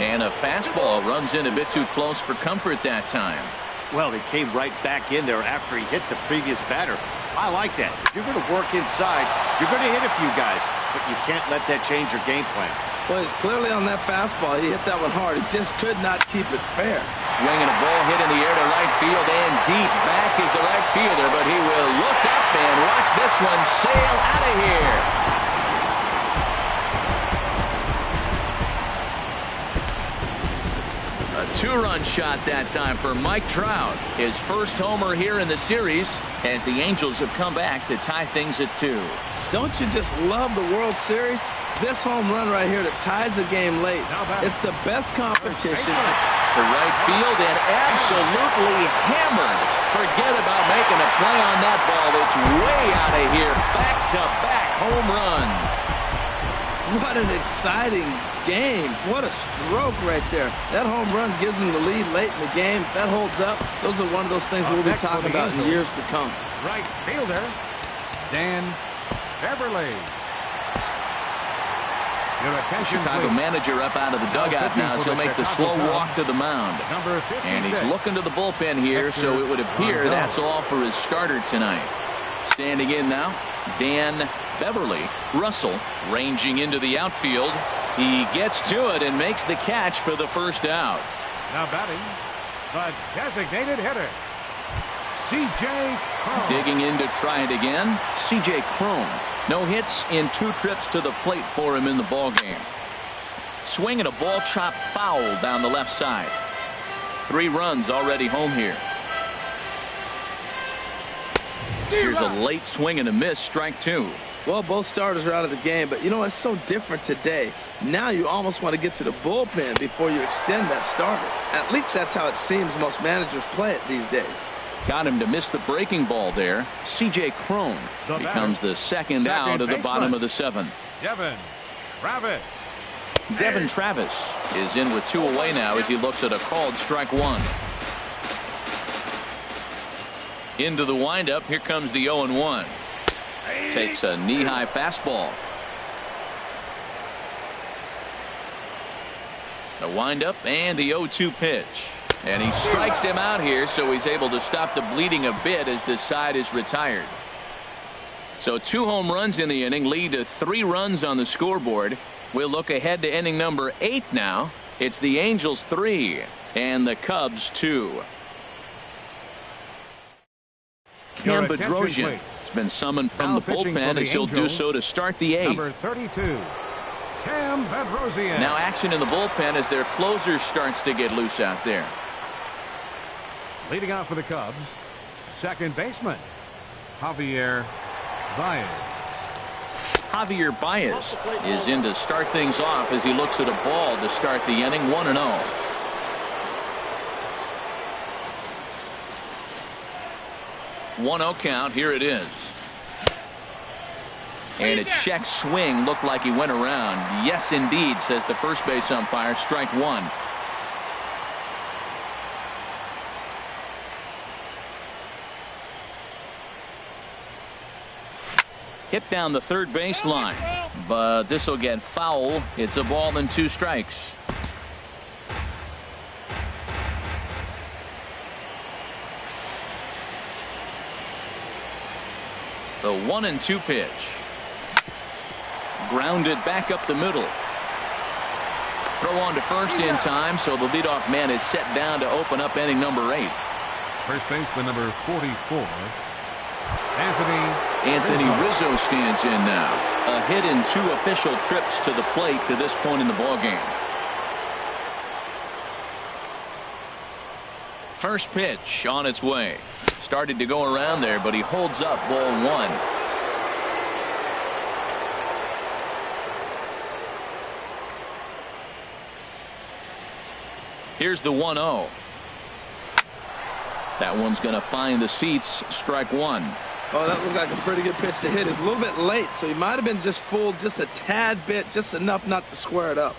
And a fastball runs in a bit too close for comfort that time. Well, he came right back in there after he hit the previous batter. I like that. If you're going to work inside, you're going to hit a few guys, but you can't let that change your game plan. Well, he's clearly on that fastball. He hit that one hard. He just could not keep it fair. Swinging a ball hit in the air to right field, and deep back is the right fielder, but he will look up and watch this one sail out of here. A 2-run shot that time for Mike Trout. His first homer here in the series as the Angels have come back to tie things at 2. Don't you just love the World Series? This home run right here that ties the game late. It's the best competition. To right field and absolutely hammered. Forget about making a play on that ball. It's way out of here. Back-to-back home runs. What an exciting game. What a stroke right there. That home run gives them the lead late in the game. If that holds up, those are one of those things we'll be talking about in years to come. Right fielder, Dan Beverly. Chicago manager up out of the dugout now, so he'll make the slow walk to the mound. And he's looking to the bullpen here, so it would appear that's all for his starter tonight. Standing in now, Dan Beverly. Russell ranging into the outfield. He gets to it and makes the catch for the first out. Now batting, the designated hitter, C.J. Cron. Digging in to try it again, C.J. Cron. No hits in 2 trips to the plate for him in the ballgame. Swinging a ball chopped foul down the left side. 3 runs already home here. Here's a late swing and a miss, strike 2. Well, both starters are out of the game, but you know, it's so different today. Now you almost want to get to the bullpen before you extend that starter. At least that's how it seems most managers play it these days. Got him to miss the breaking ball there. C.J. Cron becomes the second out of the bottom of the 7th. Devin Travis. Devin Travis is in with 2 away now as he looks at a called strike 1. Into the windup. Here comes the 0-1. Takes a knee-high fastball. The windup and the 0-2 pitch. And he strikes him out here, so he's able to stop the bleeding a bit as this side is retired. So 2 home runs in the inning lead to 3 runs on the scoreboard. We'll look ahead to inning number 8 now. It's the Angels 3 and the Cubs 2. Cam Bedrosian has been summoned from the bullpen as he'll do so to start the 8th. Number 32, Cam Bedrosian. Now action in the bullpen as their closer starts to get loose out there. Leading off for the Cubs, second baseman, Javier Baez. Javier Baez is in to start things off as he looks at a ball to start the inning. 1-0. One-0 count. Here it is. And a check swing looked like he went around. Yes, indeed, says the first base umpire. Strike 1. Hit down the third baseline, but this will get foul. It's a ball and 2 strikes. The 1-2 pitch. Grounded back up the middle. Throw on to first in time, so the leadoff man is set down to open up inning number 8. First baseman number 44, Anthony Rizzo stands in now. A hit in 2 official trips to the plate to this point in the ballgame. First pitch on its way. Started to go around there, but he holds up. Ball 1. Here's the 1-0. That one's going to find the seats. Strike 1. Oh, that looked like a pretty good pitch to hit. It's a little bit late, so he might have been just fooled just a tad bit, just enough not to square it up.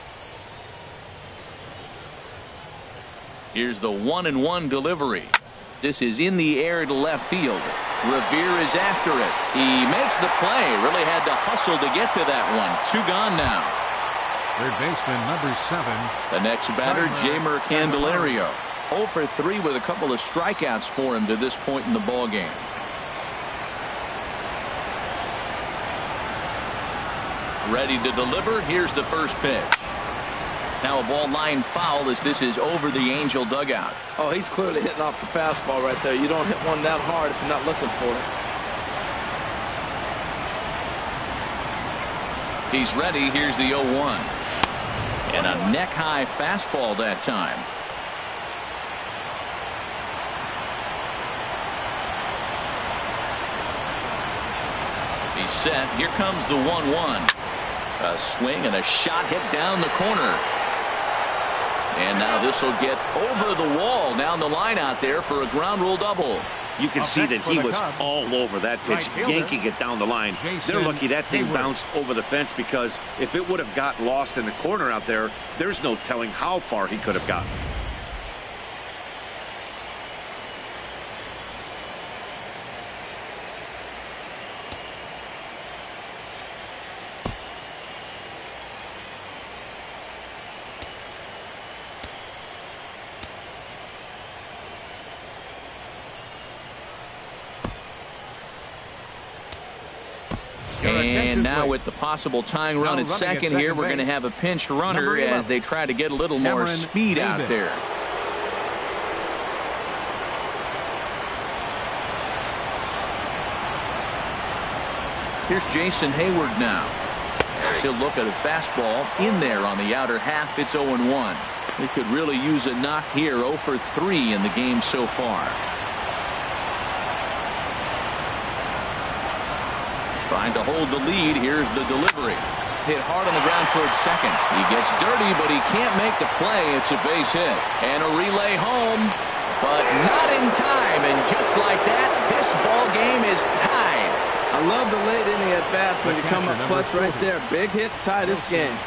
Here's the 1-1 delivery. This is in the air to left field. Revere is after it. He makes the play. Really had to hustle to get to that one. 2 gone now. third baseman number 7. The next batter, Jeimer Candelario. 0 for 3 with a couple of strikeouts for him to this point in the ballgame. Ready to deliver. Here's the first pitch. Now a ball line foul as this is over the Angel dugout. Oh, he's clearly hitting off the fastball right there. You don't hit one that hard if you're not looking for it. He's ready. Here's the 0-1. And a neck-high fastball that time. He's set. Here comes the 1-1. A swing and a shot hit down the corner. And now this will get over the wall down the line out there for a ground rule double. You can see that he was all over that pitch, yanking it down the line. They're lucky that thing bounced over the fence, because if it would have got lost in the corner out there, there's no telling how far he could have gotten. And now with the possible tying run at second here, we're going to have a pinch runner as they try to get a little more speed out there. Here's Jason Hayward now. He'll look at a fastball in there on the outer half. It's 0-1. He could really use a knock here. 0 for 3 in the game so far. Trying to hold the lead. Here's the delivery. Hit hard on the ground towards second. He gets dirty, but he can't make the play. It's a base hit. And a relay home, but not in time. And just like that, this ball game is tied. I love the late inning at-bats when you come up clutch right there. Big hit, tie this game.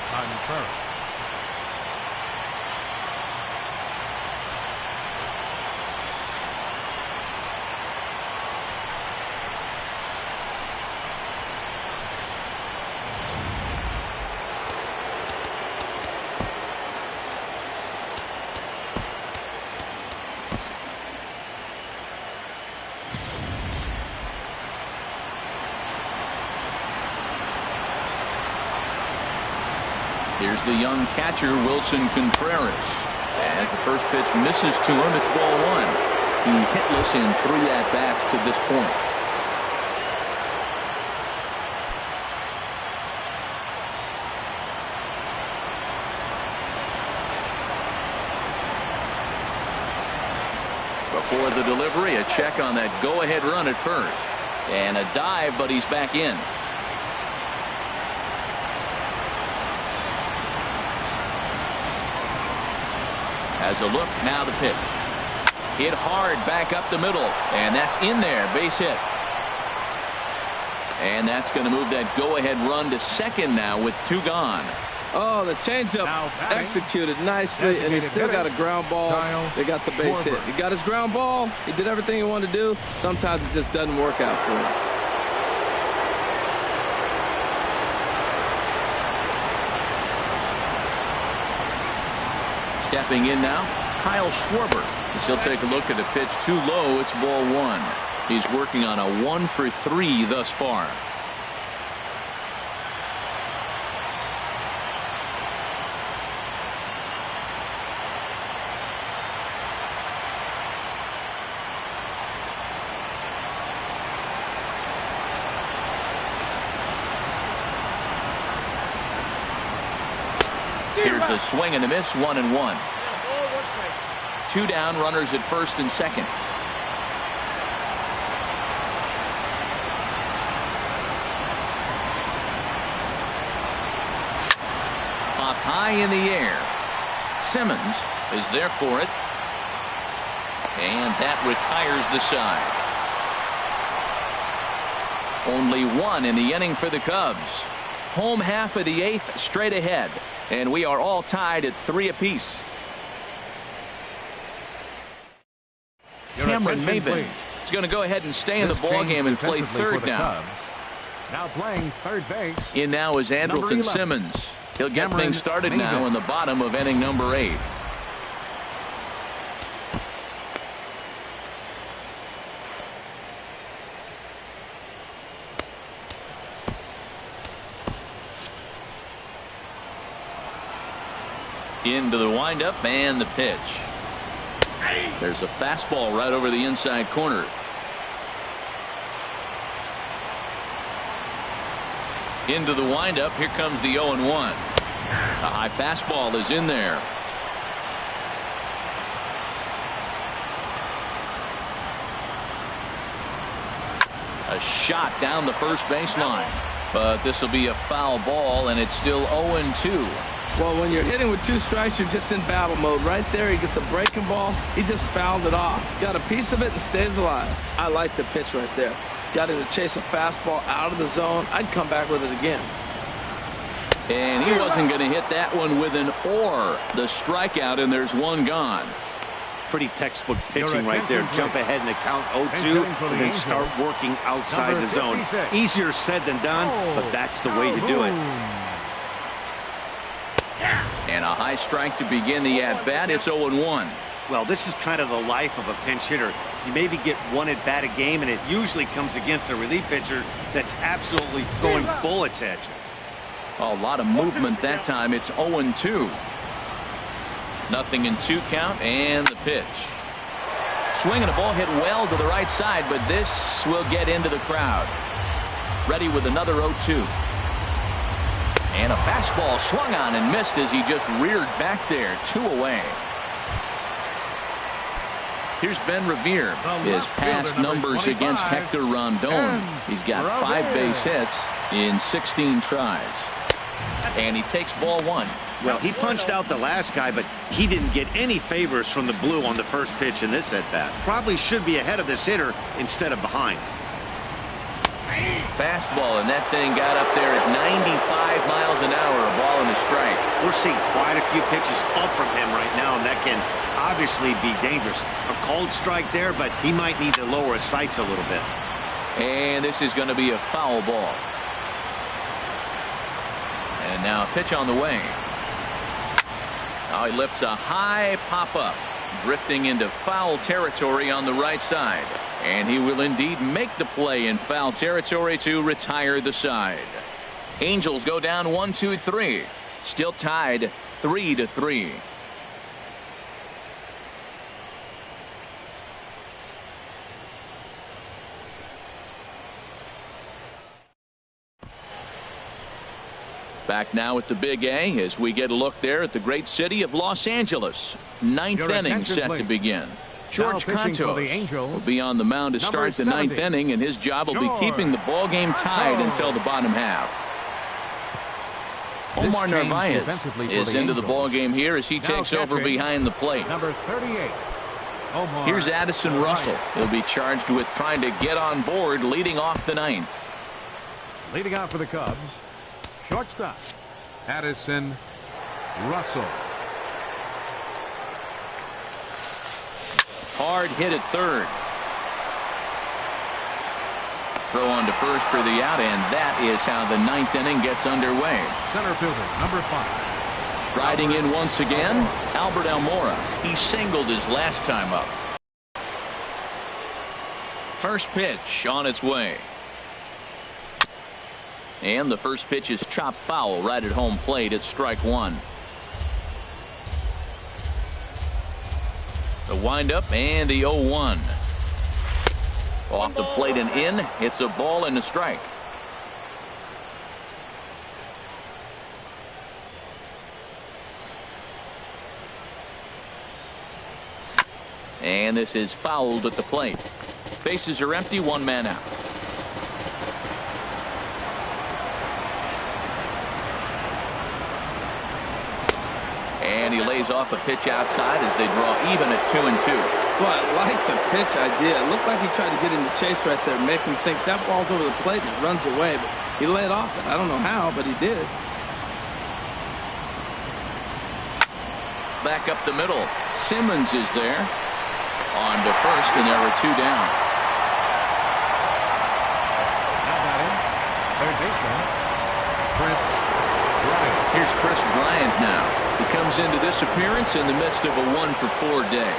Here's the young catcher, Wilson Contreras. As the first pitch misses to him, it's ball one. He's hitless in 3 at-bats to this point. Before the delivery, a check on that go-ahead run at first. And a dive, but he's back in. Has a look, now the pitch. Hit hard back up the middle, and that's in there, base hit. And that's going to move that go-ahead run to second now with 2 gone. Oh, the changeup executed nicely, and he still got a ground ball. They got the base hit. He got his ground ball. He did everything he wanted to do. Sometimes it just doesn't work out for him. Stepping in now, Kyle Schwarber. As he'll take a look at the pitch too low. It's ball one. He's working on a 1 for 3 thus far. Here's a swing and a miss, 1-1. 2 down, runners at first and second. Up high in the air. Simmons is there for it. And that retires the side. Only 1 in the inning for the Cubs. Home half of the 8th, straight ahead. And we are all tied at 3 apiece. Cameron Maybin is going to go ahead and stay in the ball game and play third now. Now playing third base. In now is Andrelton Simmons. He'll get things started now in the bottom of inning number 8. Into the windup and the pitch. There's a fastball right over the inside corner. Into the windup. Here comes the 0-1. A high fastball is in there. A shot down the first baseline. But this will be a foul ball, and it's still 0-2. Well, when you're hitting with 2 strikes, you're just in battle mode. Right there, he gets a breaking ball. He just fouled it off. Got a piece of it and stays alive. I like the pitch right there. Got him to chase a fastball out of the zone. I'd come back with it again. And he wasn't going to hit that one with an or. The strikeout, and there's 1 gone. Pretty textbook pitching right there. Jump ahead in the count 0-2 and then start working outside the zone. Easier said than done, but that's the way to do it. And a high strike to begin the at-bat. It's 0-1. Well, this is kind of the life of a pinch hitter. You maybe get 1 at-bat a game, and it usually comes against a relief pitcher that's absolutely throwing bullets at you. A lot of movement that time. It's 0-2. 0-2 count, and the pitch. Swing and a ball hit well to the right side, but this will get into the crowd. Ready with another 0-2. And a fastball swung on and missed as he just reared back there. 2 away. Here's Ben Revere. His past numbers against Hector Rondon. He's got 5 base hits in 16 tries. And he takes ball 1. Well, he punched out the last guy, but he didn't get any favors from the blue on the first pitch in this at-bat. Probably should be ahead of this hitter instead of behind. Fastball, and that thing got up there at 95 miles an hour, a ball and a strike. We're seeing quite a few pitches up from him right now, and that can obviously be dangerous. A cold strike there, but he might need to lower his sights a little bit. And this is going to be a foul ball. And now a pitch on the way. Now he lifts a high pop-up, drifting into foul territory on the right side. And he will indeed make the play in foul territory to retire the side. Angels go down 1-2-3. Still tied 3-3. Back now at the Big A as we get a look there at the great city of Los Angeles. 9th inning set to begin. George Contos will be on the mound to start the 9th inning, and his job will be keeping the ball game tied until the bottom half. Omar Narvaez is into the ball game here as he takes over behind the plate. Number 38. Omar. Here's Addison Russell. He'll be charged with trying to get on board leading off the 9th. Leading out for the Cubs, shortstop Addison Russell. Hard hit at third. Throw on to first for the out, and that is how the 9th inning gets underway. Center fielder, number 5. Striding in once again, Albert Almora. He singled his last time up. First pitch on its way. And the first pitch is chopped foul right at home plate at strike 1. The windup and the 0-1. Off the plate and in. It's a ball and a strike. And this is fouled at the plate. Bases are empty, 1 man out. And he lays off a pitch outside as they draw even at 2-2. Well, I like the pitch idea. It looked like he tried to get in the chase right there, make him think that ball's over the plate and it runs away. But he laid off it. I don't know how, but he did. Back up the middle. Simmons is there. On to first, and there are 2 down. Now batting, third baseman, Chris Bryant. Here's Chris Bryant now. He comes into this appearance in the midst of a 1-for-4 day.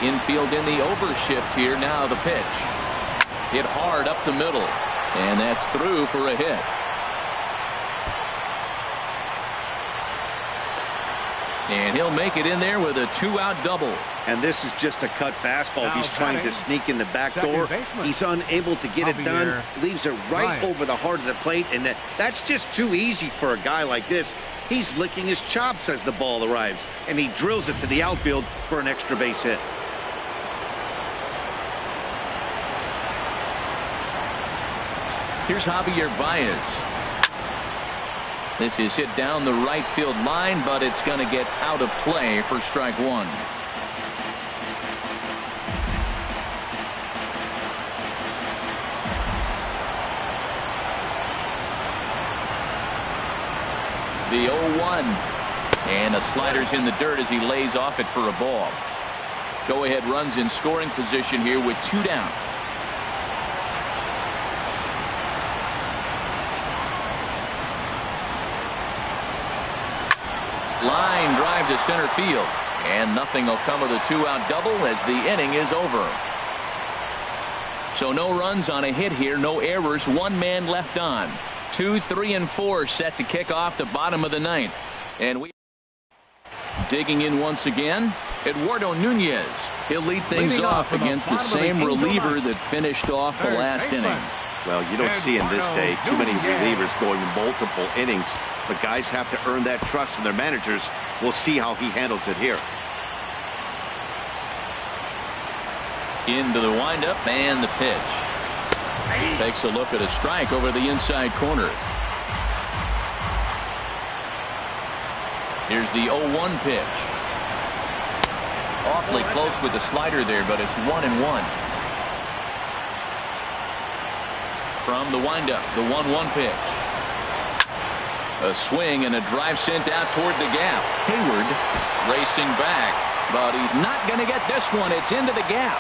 Infield in the overshift here. Now the pitch. Hit hard up the middle. And that's through for a hit. And he'll make it in there with a 2-out double. And this is just a cut fastball. He's trying to sneak in the back door. He's unable to get it done. Leaves it right over the heart of the plate. And that's just too easy for a guy like this. He's licking his chops as the ball arrives. And he drills it to the outfield for an extra base hit. Here's Javier Baez. This is hit down the right field line, but it's going to get out of play for strike 1. The 0-1. And a slider's in the dirt as he lays off it for a ball. Go-ahead runs in scoring position here with 2 down. Line drive to center field. And nothing will come of the 2-out double as the inning is over. So no runs on a hit here, no errors, 1 man left on. 2, 3, and 4 set to kick off the bottom of the 9th. And we digging in once again, Eduardo Nunez. He'll lead things off against the same reliever that finished off the last inning. Well, you don't see in this day too many relievers going multiple innings, but guys have to earn that trust from their managers. We'll see how he handles it here. Into the windup and the pitch. Takes a look at a strike over the inside corner. Here's the 0-1 pitch. Awfully close with the slider there, but it's 1-1. From the windup, the 1-1 pitch. A swing and a drive sent out toward the gap. Hayward racing back, but he's not going to get this one. It's into the gap.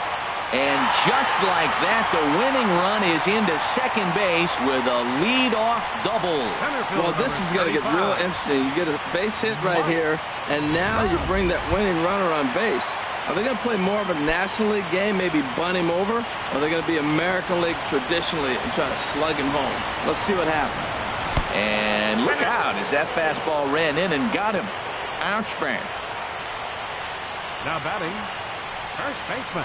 And just like that, the winning run is into second base with a lead-off double. Well, this is going to get real interesting. You get a base hit right here, and now you bring that winning runner on base. Are they going to play more of a National League game, maybe bunt him over? Or are they going to be American League traditionally and try to slug him home? Let's see what happens. And look out as that fastball ran in and got him. Ouchback. Now batting, first baseman,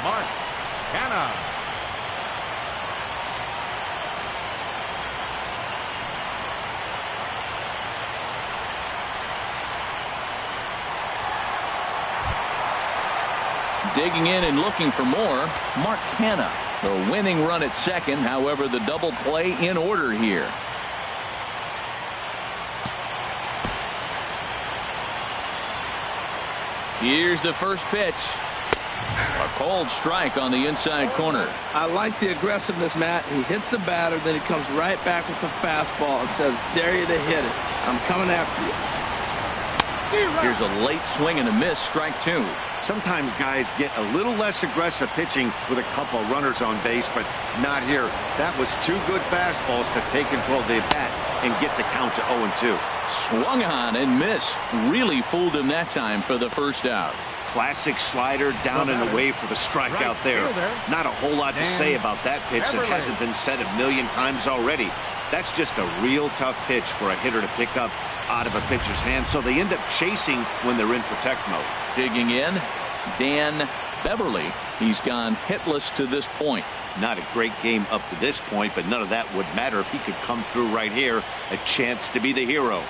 Mark Canha. Digging in and looking for more, Mark Canha. The winning run at second, however, the double play in order here. Here's the first pitch. A cold strike on the inside corner. I like the aggressiveness, Matt. He hits the batter, then he comes right back with the fastball and says, dare you to hit it. I'm coming after you. Here's a late swing and a miss, strike two. Sometimes guys get a little less aggressive pitching with a couple runners on base, but not here. That was two good fastballs to take control of the bat and get the count to 0-2. Swung on and missed. Really fooled him that time for the first out. Classic slider down and away for the strikeout there. Not a whole lot to say about that pitch that hasn't been said a million times already. That's just a real tough pitch for a hitter to pick up out of a pitcher's hand, so they end up chasing when they're in protect mode. Digging in, Dan Beverly. He's gone hitless to this point. Not a great game up to this point, but none of that would matter if he could come through right here. A chance to be the hero.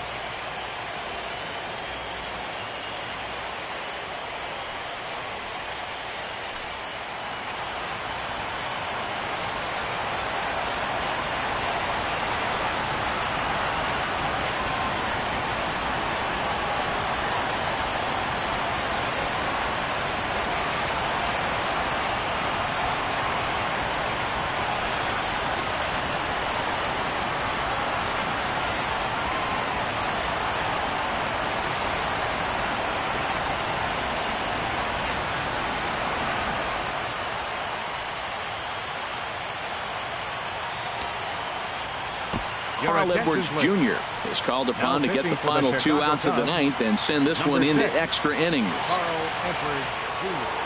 Carl Edwards Jr. is called upon to get the final two outs of the ninth and send this one into extra innings. Carl Edwards Jr.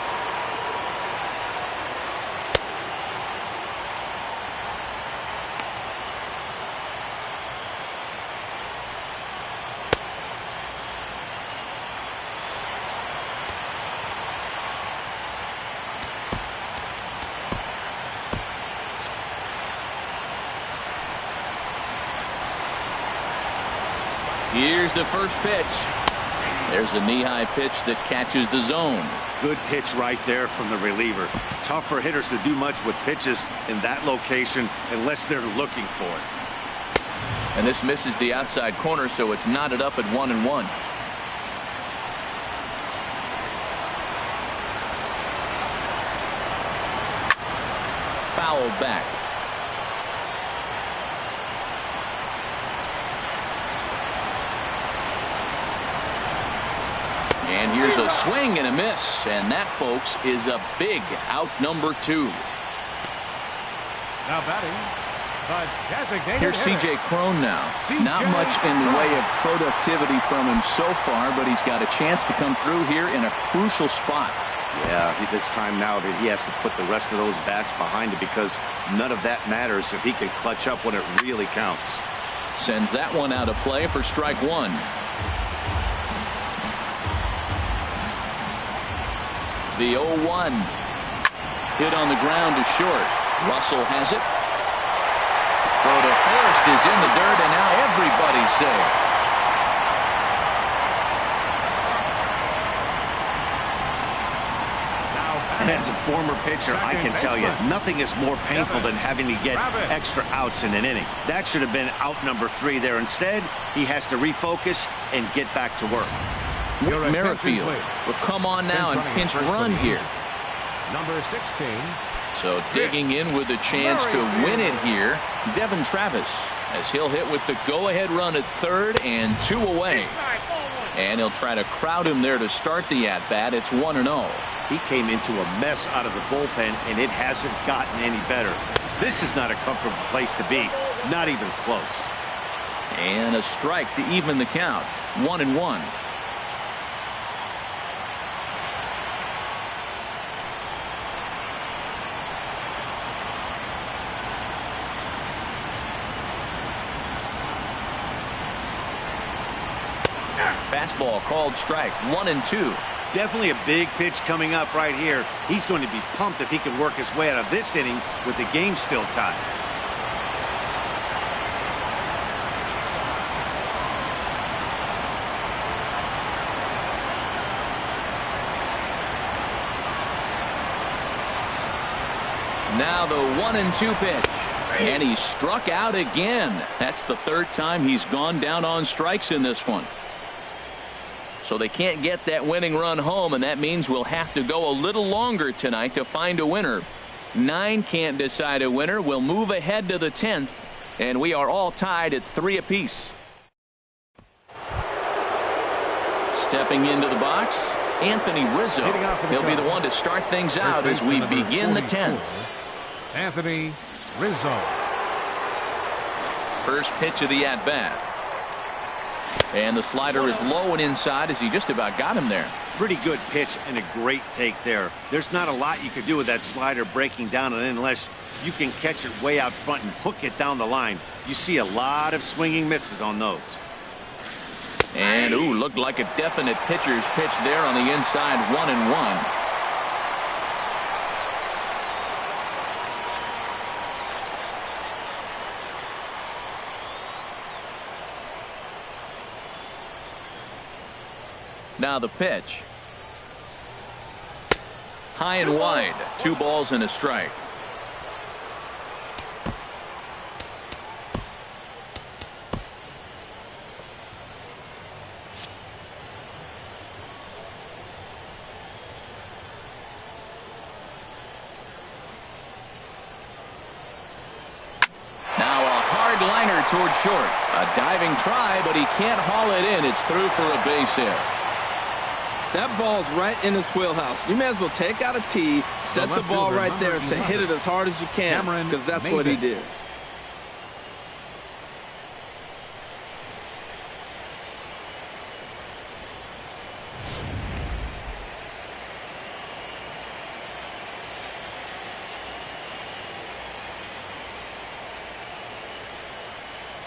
Here's the first pitch. There's a knee-high pitch that catches the zone. Good pitch right there from the reliever. Tough for hitters to do much with pitches in that location unless they're looking for it. And this misses the outside corner, so it's knotted up at 1-1. Fouled back. And here's a swing and a miss, and that, folks, is a big out number two. Now batting, the designated Here's C.J. Cron now. Not much in the way of productivity from him so far, but he's got a chance to come through here in a crucial spot. Yeah, it's time now that he has to put the rest of those bats behind it, because none of that matters if he can clutch up when it really counts. Sends that one out of play for strike one. The 0-1. Hit on the ground to short. Russell has it. Throw to first is in the dirt, and now everybody's safe. And as a former pitcher, I can tell you, nothing is more painful than having to get extra outs in an inning. That should have been out number 3 there. Instead, he has to refocus and get back to work. Whit Merrifield will come on now and pinch run here. Number 16. So digging in with a chance to win it here, Devin Travis, as he'll hit with the go-ahead run at third and 2 away. And he'll try to crowd him there to start the at-bat. It's 1-0. He came into a mess out of the bullpen, and it hasn't gotten any better. This is not a comfortable place to be, not even close. And a strike to even the count, 1-1. Fastball called strike, 1-2. Definitely a big pitch coming up right here. He's going to be pumped if he can work his way out of this inning with the game still tied. Now the 1-2 pitch. And he struck out again. That's the 3rd time he's gone down on strikes in this one. So they can't get that winning run home, and that means we'll have to go a little longer tonight to find a winner. 9 can't decide a winner. We'll move ahead to the 10th, and we are all tied at 3 apiece. Stepping into the box, Anthony Rizzo. He'll be the one to start things out as we begin the 10th. Anthony Rizzo. First pitch of the at-bat. And the slider is low and inside as he just about got him there. Pretty good pitch and a great take there. There's not a lot you could do with that slider breaking down and unless you can catch it way out front and hook it down the line. You see a lot of swinging misses on those. And ooh, looked like a definite pitcher's pitch there on the inside, 1-1. Now the pitch. High and wide. 2 balls and a strike. Now a hard liner toward short. A diving try, but he can't haul it in. It's through for a base hit. That ball's right in his wheelhouse. You may as well take out a tee, set the ball right there, and say hit it as hard as you can, because that's what he did.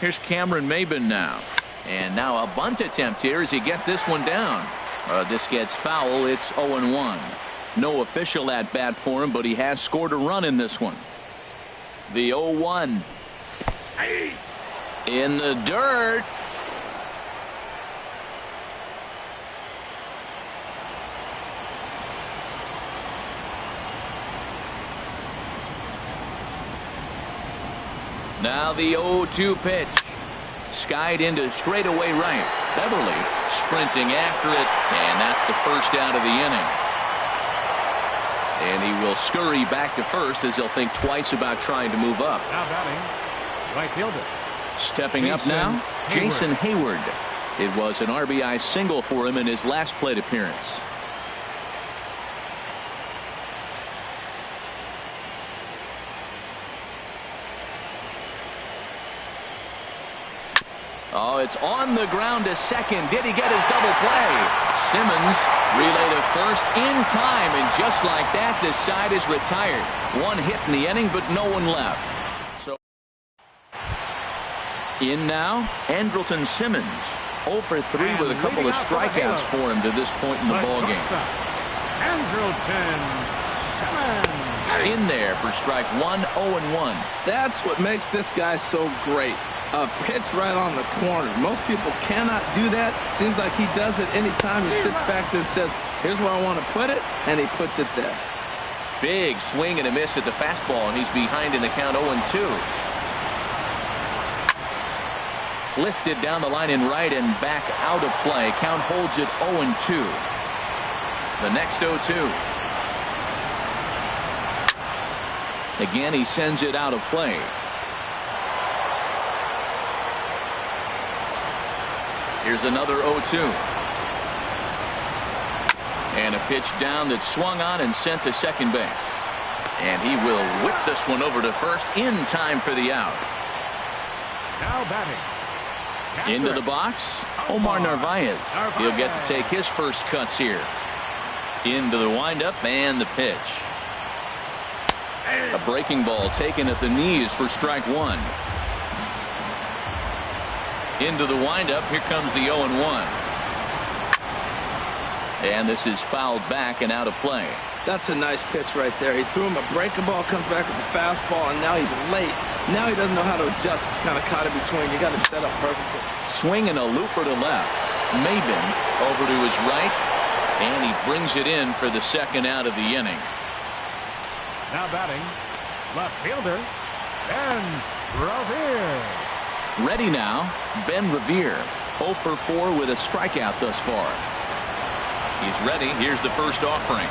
Here's Cameron Maybin now. And now a bunt attempt here as he gets this one down. This gets foul. It's 0-1. No official at bat for him, but he has scored a run in this one. The 0-1. In the dirt. Now the 0-2 pitch. Skied into straightaway right. Beverly sprinting after it, and that's the first out of the inning. And he will scurry back to first as he'll think twice about trying to move up. Now batting, right fielder. Stepping up now, Jason Hayward. It was an RBI single for him in his last plate appearance. Oh, it's on the ground to second. Did he get his double play? Simmons relay to first in time, and just like that, this side is retired. 1 hit in the inning, but no one left. So in now, Andrelton Simmons. 0 for 3 with a couple of strikeouts for him to this point in the ballgame. Andrelton Simmons. In there for strike one, 0-1. That's what makes this guy so great. A pitch right on the corner. Most people cannot do that. Seems like he does it anytime he sits back there and says, here's where I want to put it, and he puts it there. Big swing and a miss at the fastball, and he's behind in the count 0-2. Lifted down the line in right and back out of play. Count holds it 0-2. The next 0-2. Again, he sends it out of play. Here's another 0-2. And a pitch down that swung on and sent to second base. And he will whip this one over to first in time for the out. Now batting. Into the box, Omar Narvaez. He'll get to take his first cuts here. Into the windup and the pitch. A breaking ball taken at the knees for strike one. Into the windup, here comes the 0-1. And this is fouled back and out of play. That's a nice pitch right there. He threw him a breaking ball, comes back with the fastball, and now he's late. Now he doesn't know how to adjust. He's kind of caught in between. You got to set up perfectly. Swing and a looper to left. Maben over to his right, and he brings it in for the second out of the inning. Now batting, left fielder, Ben Revere. Ready now, Ben Revere. 0 for 4 with a strikeout thus far. He's ready. Here's the first offering.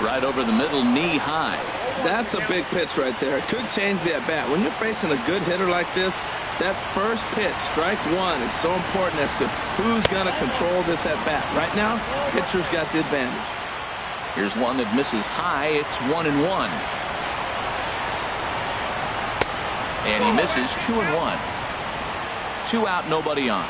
Right over the middle, knee high. That's a big pitch right there. It could change the at-bat. When you're facing a good hitter like this, that first pitch, strike one, is so important as to who's going to control this at-bat. Right now, pitcher's got the advantage. Here's one that misses high. It's 1-1. And he misses 2-1. 2 out, nobody on.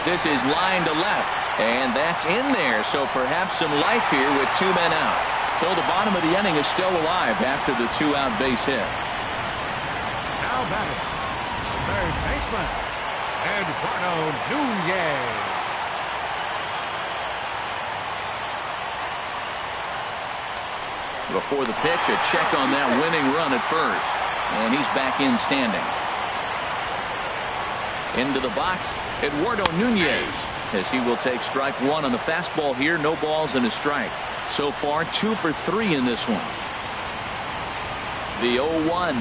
This is line to left, and that's in there. So perhaps some life here with 2 men out. So the bottom of the inning is still alive after the 2-out base hit. Now batting, third baseman, Eduardo Nunez. Before the pitch, a check on that winning run at first, and he's back in standing. Into the box, Eduardo Nunez, as he will take strike one on the fastball here. No balls and a strike. So far, 2 for 3 in this one. The 0-1.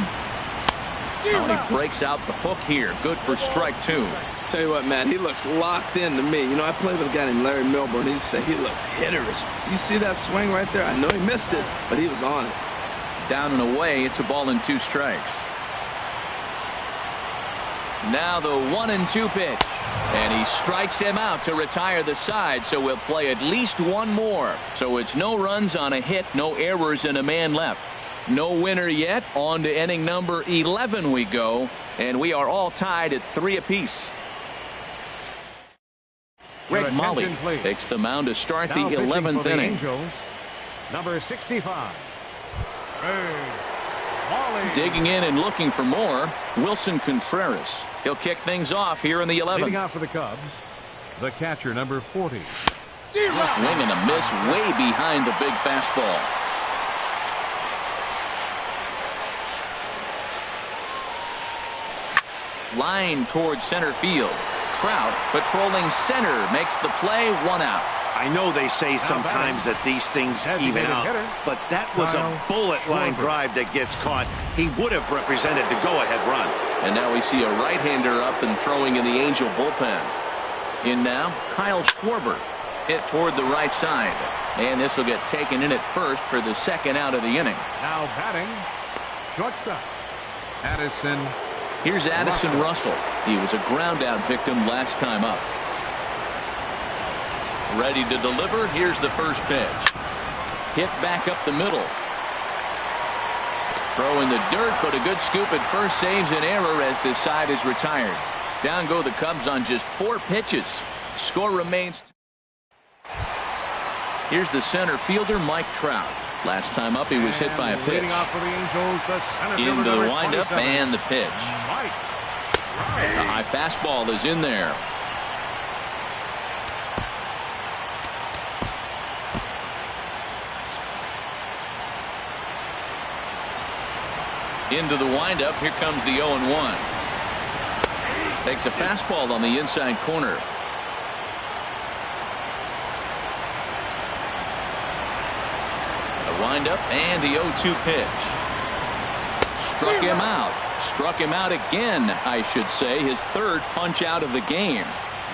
He breaks out the hook here. Good for strike 2. Tell you what, Matt, he looks locked in to me. You know, I played with a guy named Larry Milburn. He said he looks hitterish. You see that swing right there? I know he missed it, but he was on it. Down and away, it's a ball and 2 strikes. Now the 1-2 pitch. And he strikes him out to retire the side, so we'll play at least one more. So it's no runs on a hit, no errors, and a man left. No winner yet. On to inning number 11 we go, and we are all tied at 3 apiece. Greg Molly takes the mound to start the 11th inning. Angels, number 65. Greg Molly. Digging in and looking for more, Wilson Contreras. He'll kick things off here in the 11th. Leading off for the Cubs, the catcher, number 40. Swing and a miss way behind the big fastball. Line towards center field. Trout patrolling center makes the play. 1 out. I know they say sometimes that these things even out, but that was a bullet line drive that gets caught. He would have represented the go-ahead run. And now we see a right-hander up and throwing in the Angel bullpen. In now, Kyle Schwarber. Hit toward the right side. And this will get taken in at first for the second out of the inning. Now batting, shortstop, Addison. Here's Addison Russell. He was a ground-out victim last time up. Ready to deliver. Here's the first pitch. Hit back up the middle. Throw in the dirt, but a good scoop at first saves an error as this side is retired. Down go the Cubs on just 4 pitches. Score remains. Here's the center fielder, Mike Trout. Last time up, he was hit by a pitch. Into the windup and the pitch. The high fastball is in there. Into the windup. Here comes the 0-1. Takes a fastball on the inside corner. The windup and the 0-2 pitch. Struck him out. Struck him out again, I should say. His third punch out of the game.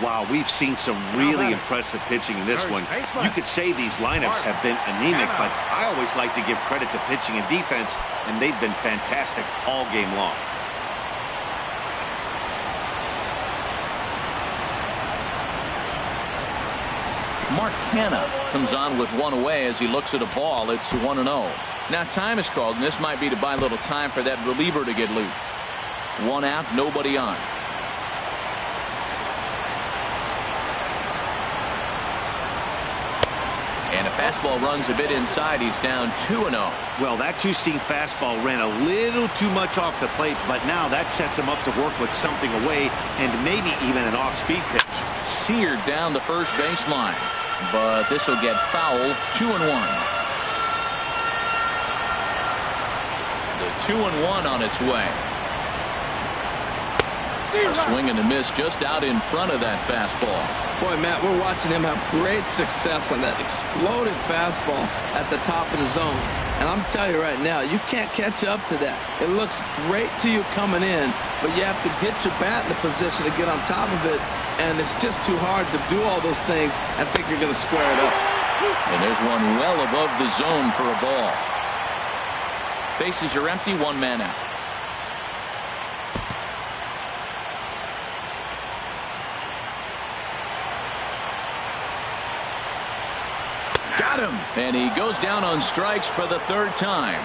Wow, we've seen some really impressive pitching in this one. You could say these lineups have been anemic, but I always like to give credit to pitching and defense, and they've been fantastic all game long. Mark Hanna comes on with one away as he looks at a ball. It's 1-0. Now time is called, and this might be to buy a little time for that reliever to get loose. One out, nobody on. And a fastball runs a bit inside. He's down 2-0. Well, that two-seam fastball ran a little too much off the plate, but now that sets him up to work with something away and maybe even an off-speed pitch. Seared down the first baseline, but this will get foul. 2-1. The 2-1 on its way. A swing and a miss just out in front of that fastball. Boy, Matt, we're watching him have great success on that exploded fastball at the top of the zone. And I'm telling you right now, you can't catch up to that. It looks great to you coming in, but you have to get your bat in the position to get on top of it. And it's just too hard to do all those things and think you're going to square it up. And there's one well above the zone for a ball. Bases are empty, one man out. Got him. And he goes down on strikes for the third time.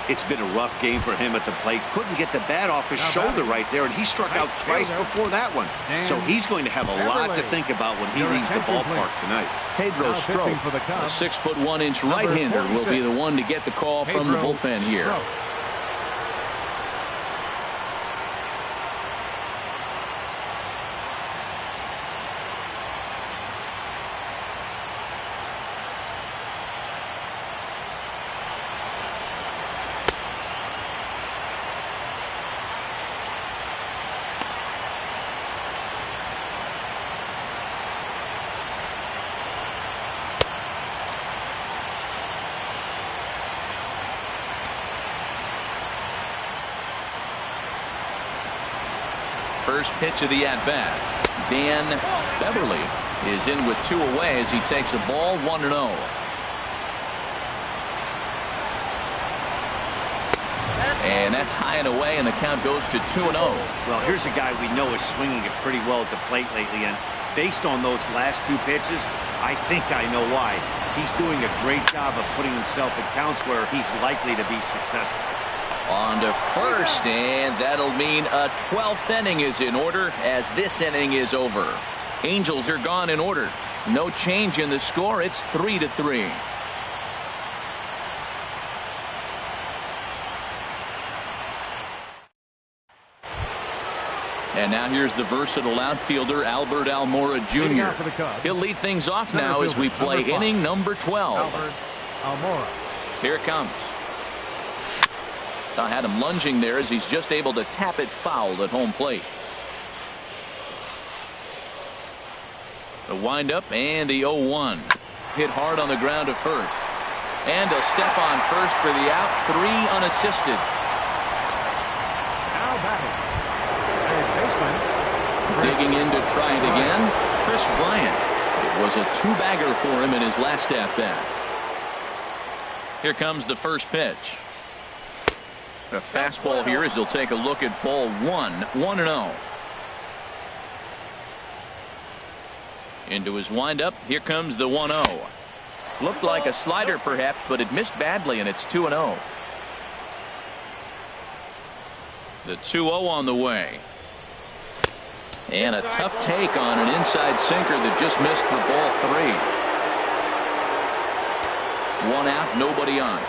It's been a rough game for him at the plate. Couldn't get the bat off his shoulder right there, and he struck out twice before that one. So he's going to have a lot to think about when he leaves the ballpark tonight. Pedro Strop, a 6'1" right-hander, will be the one to get the call from the bullpen here. First pitch of the at-bat. Dan Beverly is in with two away as he takes a ball. 1-0. And that's high and away, and the count goes to 2-0. Well, here's a guy we know is swinging it pretty well at the plate lately, and based on those last two pitches, I think I know why. He's doing a great job of putting himself in counts where he's likely to be successful. On to first, and that'll mean a 12th inning is in order as this inning is over. Angels are gone in order. No change in the score. It's 3-3. And now here's the versatile outfielder Albert Almora Jr. He'll lead things off now as we play inning number 12. Albert Almora. Here it comes. I had him lunging there as he's just able to tap it foul at home plate. The windup and the 0-1. Hit hard on the ground to first. And a step on first for the out. 3 unassisted. Now batting. Digging in to try it again. Chris Bryant. It was a two-bagger for him in his last at-bat. Here comes the first pitch. A fastball here as he'll take a look at ball 1. 1-0. Into his windup. Here comes the 1-0. Looked like a slider perhaps, but it missed badly, and it's 2-0. The 2-0 on the way. And a tough take on an inside sinker that just missed for ball 3. One out, nobody on.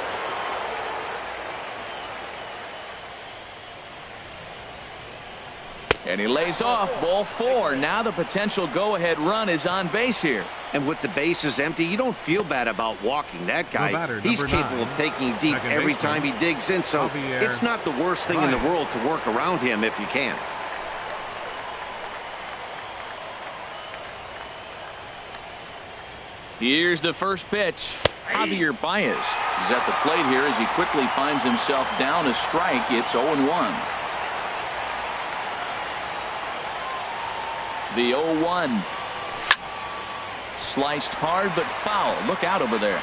And he lays off ball 4. Now the potential go-ahead run is on base here. And with the bases empty, you don't feel bad about walking that guy. He's capable of taking it deep every time he digs in, so it's not the worst thing in the world to work around him if you can. Here's the first pitch. Javier Baez is at the plate here as he quickly finds himself down a strike. It's 0-1. The 0-1. Sliced hard but foul. Look out over there.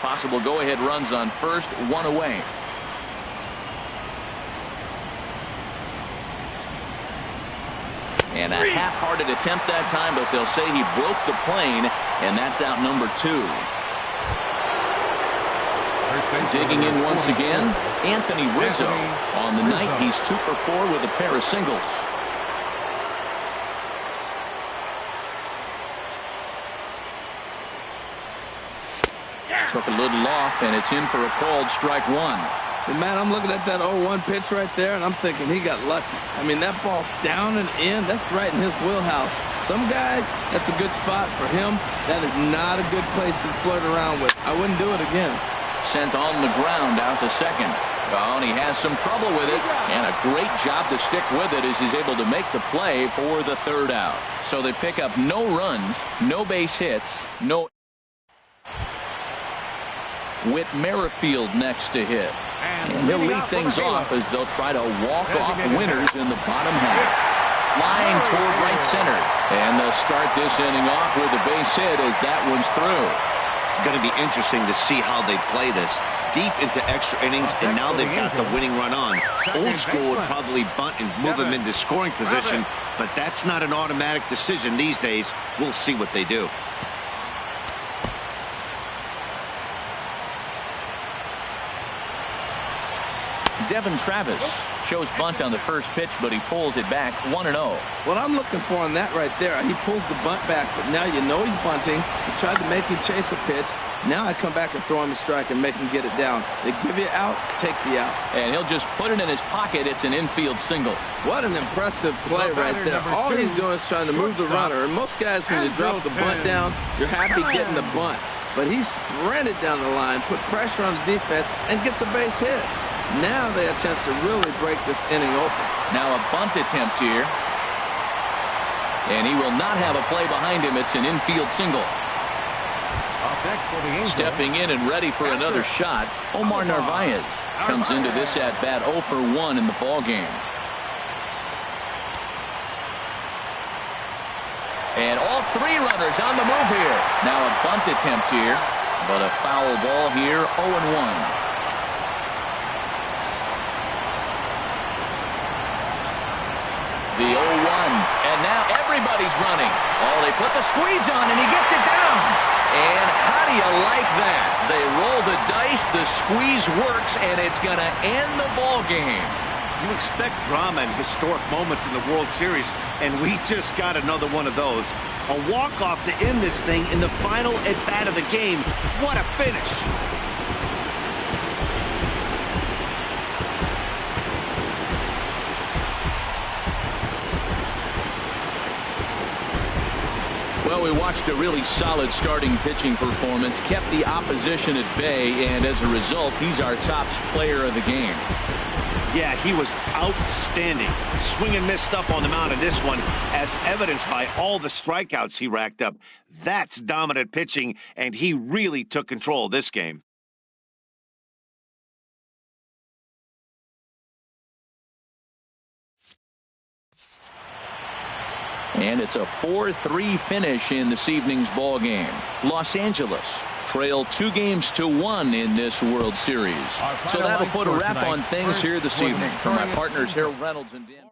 Possible go-ahead runs on first, one away. And a half-hearted attempt that time, but they'll say he broke the plane, and that's out number 2. Digging in once again, Anthony Rizzo. On the night, he's 2 for 4 with a pair of singles. Took a little off, and it's in for a called strike 1. But man, I'm looking at that 0-1 pitch right there, and I'm thinking he got lucky. I mean, that ball down and in, that's right in his wheelhouse. Some guys, that's a good spot. For him, that is not a good place to flirt around with. I wouldn't do it again. Sent on the ground out to second. Oh, and he has some trouble with it, and a great job to stick with it as he's able to make the play for the 3rd out. So they pick up no runs, no base hits, no... Whit Merrifield next to hit. And he'll lead things off as they'll try to walk off winners in the bottom half. Flying toward right center. And they'll start this inning off with a base hit as that one's through. Going to be interesting to see how they play this. Deep into extra innings, and now they've got the winning run on. Old school would probably bunt and move him into scoring position, but that's not an automatic decision these days. We'll see what they do. Devin Travis shows bunt on the first pitch, but he pulls it back 1-0. What I'm looking for on that right there, he pulls the bunt back, but now you know he's bunting. He tried to make him chase a pitch. Now I come back and throw him a strike and make him get it down. They give you out, take the out. And he'll just put it in his pocket. It's an infield single. What an impressive play right there. All he's doing is trying to move the runner. And most guys, when you drop the bunt down, you're happy getting the bunt. But he sprinted down the line, put pressure on the defense, and gets a base hit. Now they have a chance to really break this inning open. Now a bunt attempt here. And he will not have a play behind him. It's an infield single. Stepping in and ready for another shot, Omar Narvaez comes into this at-bat 0 for 1 in the ballgame. And all 3 runners on the move here. Now a bunt attempt here, but a foul ball here, 0-1. The 0-1, and now everybody's running. Oh, they put the squeeze on, and he gets it down. And how do you like that? They roll the dice, the squeeze works, and it's going to end the ball game. You expect drama and historic moments in the World Series, and we just got another one of those. A walk-off to end this thing in the final at-bat of the game. What a finish. Well, we watched a really solid starting pitching performance, kept the opposition at bay, and as a result, he's our top player of the game. Yeah, he was outstanding. Swing and miss stuff on the mound in this one, as evidenced by all the strikeouts he racked up. That's dominant pitching, and he really took control of this game. And it's a 4-3 finish in this evening's ball game. Los Angeles trail 2-1 in this World Series. So that'll put a wrap on things here this evening. For my partners Harold Reynolds and Dan